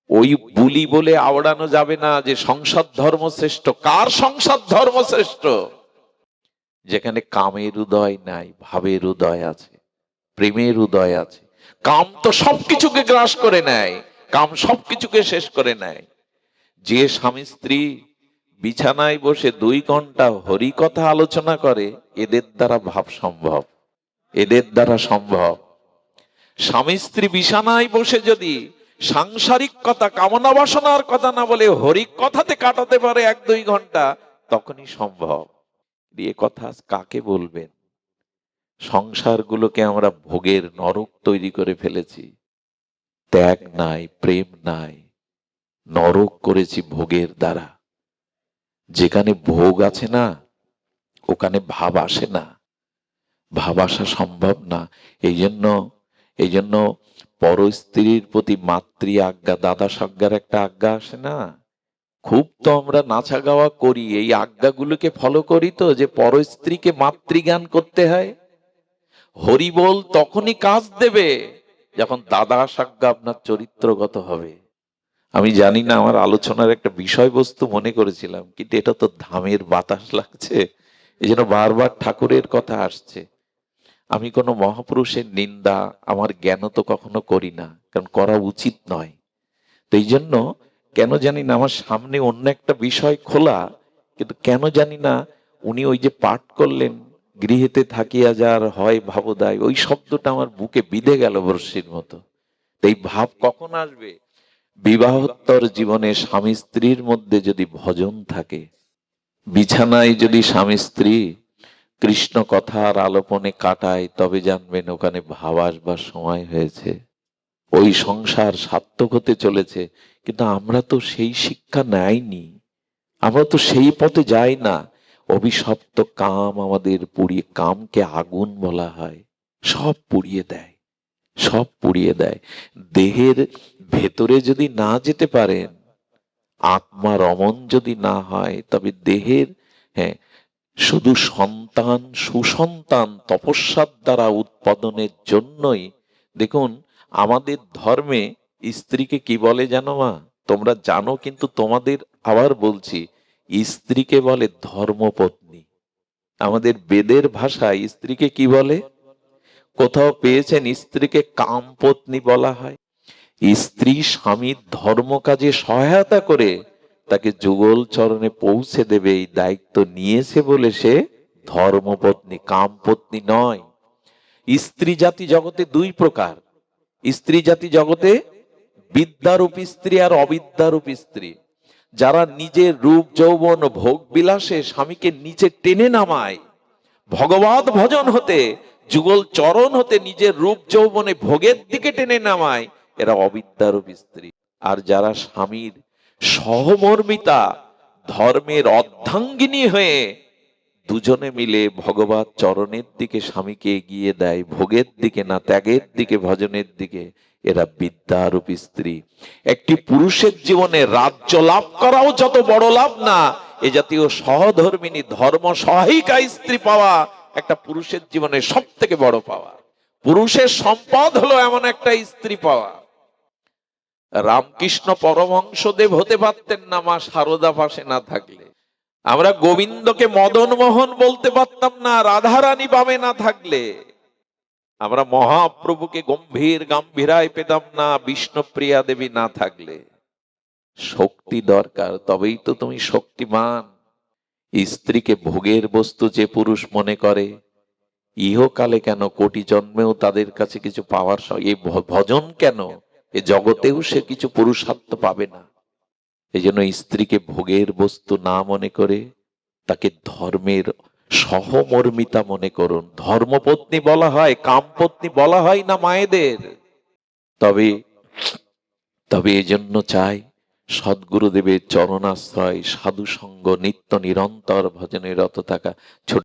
ওই বুলি বলে আওড়ানো যাবে না যে সংসার ধর্ম শ্রেষ্ঠ। কার সংসার ধর্ম শ্রেষ্ঠ? যেখানে কামের উদয় নাই, ভাবের উদয় আছে, প্রেমের উদয় আছে। কাম তো সবকিছুকে গ্রাস করে নেয়, কাম সবকিছুকে শেষ করে নেয়। যে স্বামী স্ত্রী বিছানায় বসে 2 ঘন্টা হরি কথা আলোচনা করে, এদের দ্বারা ভাব সম্ভব, এদের দ্বারা সম্ভব। স্বামী স্ত্রী বিছানায় বসে যদি সাংসারিক কথা, কামনা বাসনার কথা না বলে হরিক কথাতে কাটাতে পারে 1-2 ঘন্টা, তখনই সম্ভব। এ কথা কাকে বলবেন? সংসারগুলোকে আমরা ভোগের নরক তৈরি করে ফেলেছি। ত্যাগ নাই, প্রেম নাই, নরক করেছি ভোগের দ্বারা। যেখানে ভোগ আছে না, ওখানে ভাব আসে না, ভাব আসা সম্ভব না। এই জন্য পর স্ত্রীর প্রতি মাতৃ আজ্ঞা, দাদা সজ্ঞার একটা আজ্ঞা আসে না। খুব তো আমরা নাচা গাওয়া করি, এই আজ্ঞাগুলোকে ফলো করি তো, যে পর স্ত্রীকে মাতৃজ্ঞান করতে হয়। হরি বল তখনই কাজ দেবে যখন দাদা সজ্ঞা আপনার চরিত্রগত হবে। আমি জানি না, আমার আলোচনার একটা বিষয়বস্তু মনে করেছিলাম, কিন্তু এটা তো ধামের বাতাস লাগছে, এই জন্য বারবার ঠাকুরের কথা আসছে। আমি কোনো মহাপুরুষের নিন্দা আমার জ্ঞান তো কখনো করি না, কারণ করা উচিত নয়। তো এই জন্য কেন জানি না আমার সামনে অন্য একটা বিষয় খোলা, কিন্তু কেন জানি না উনি ওই যে পাঠ করলেন, গৃহেতে থাকিয়া যার হয় ভাবদায়, ওই শব্দটা আমার বুকে বিঁধে গেল বর্ষির মতো। এই ভাব কখন আসবে? বিবাহোত্তর জীবনে স্বামী স্ত্রীর মধ্যে যদি ভজন থাকে, বিছানায় যদি স্বামী স্ত্রী কৃষ্ণ কথার আলোপনে কাটায়, তবে জানবেন ওখানে ভাব আসবার সময় হয়েছে, ওই সংসার সার্থক হতে চলেছে। কিন্তু আমরা তো সেই শিক্ষা নেইনি, আমরা তো সেই পথে যাই না। অভিশপ্ত কাম আমাদের পুড়িয়ে, কামকে আগুন বলা হয়, সব পুড়িয়ে দেয়, সব পুড়িয়ে দেয়। দেহের ভেতরে যদি না যেতে পারেন, আত্মা রমণ যদি না হয়, তবে দেহের, হ্যাঁ, শুধু সন্তান, সুসন্তান তপস্যার দ্বারা উৎপাদনের জন্যই। দেখুন আমাদের ধর্মে স্ত্রীকে কি বলে জানো মা? তোমরা জানো, কিন্তু তোমাদের আবার বলছি, স্ত্রীকে বলে ধর্মপত্নী। আমাদের বেদের ভাষায় স্ত্রীকে কি বলে? কোথাও পেয়েছেন স্ত্রীকে কামপত্নী বলা হয়? স্ত্রী স্বামীর ধর্ম কাজে সহায়তা করে তাকে যুগল চরণে পৌঁছে দেবে, এই দায়িত্ব নিয়েছে বলে সে ধর্মপত্নী, কামপত্নী নয়। স্ত্রী জাতি জগতে 2 প্রকার। স্ত্রী জাতি জগতে বিদ্যারূপ স্ত্রী আর অবিদ্যারূপ স্ত্রী। যারা নিজের রূপ যৌবন ভোগ বিলাসে স্বামীকে নিচে টেনে নামায়, ভগবত ভজন হতে, যুগল চরণ হতে নিজের রূপ যৌবনে ভোগের দিকে টেনে নামায়, এরা অবিদ্যারূপ স্ত্রী। আর যারা স্বামীর সহমর্মিতা, ধর্মের অর্ধাঙ্গিনী হয়ে দুজনে মিলে ভগবত চরণের দিকে স্বামীকে এগিয়ে দেয়, ভোগের দিকে না, ত্যাগের দিকে, ভজনের দিকে, এরা বিদ্যারূপ স্ত্রী। একটি পুরুষের জীবনে রাজ্য লাভ করাও যত বড় লাভ না, এ জাতীয় সহধর্মিনী ধর্ম সহায়িকা স্ত্রী পাওয়া একটা পুরুষের জীবনে সব থেকে বড় পাওয়া। পুরুষের সম্পদ হলো এমন একটা স্ত্রী পাওয়া। রামকৃষ্ণ পরমহংসদেব হতে পারতেন না মা শারদা পাশে না থাকলে। আমরা গোবিন্দকে মদন মোহন বলতে পারতাম না রাধারানী বামে না থাকলে। আমরা মহাপ্রভুকে গম্ভীর গাম্ভীরায় পেতাম না বিষ্ণুপ্রিয়া দেবী না থাকলে। শক্তি দরকার, তবেই তো তুমি শক্তিমান। স্ত্রীকে ভোগের বস্তু যে পুরুষ মনে করে, ইহকালে কেন কোটি জন্মেও তাদের কাছে কিছু পাওয়ার, এই ভজন কেন, এ জগতেও সে কিছু পুরুষার্থ পাবে না। এই জন্য স্ত্রীকে ভোগের বস্তু না মনে করে তাকে ধর্মের সহমর্মিতা মনে করুন। ধর্মপত্নী বলা হয়, কামপত্নী বলা হয় না মায়েদের। তবে এই জন্য চাই সদ্গুরুদেবের চরণাশ্রয়, সাধু সঙ্গ, নিত্য নিরন্তর ভজনে রত থাকা। ছোট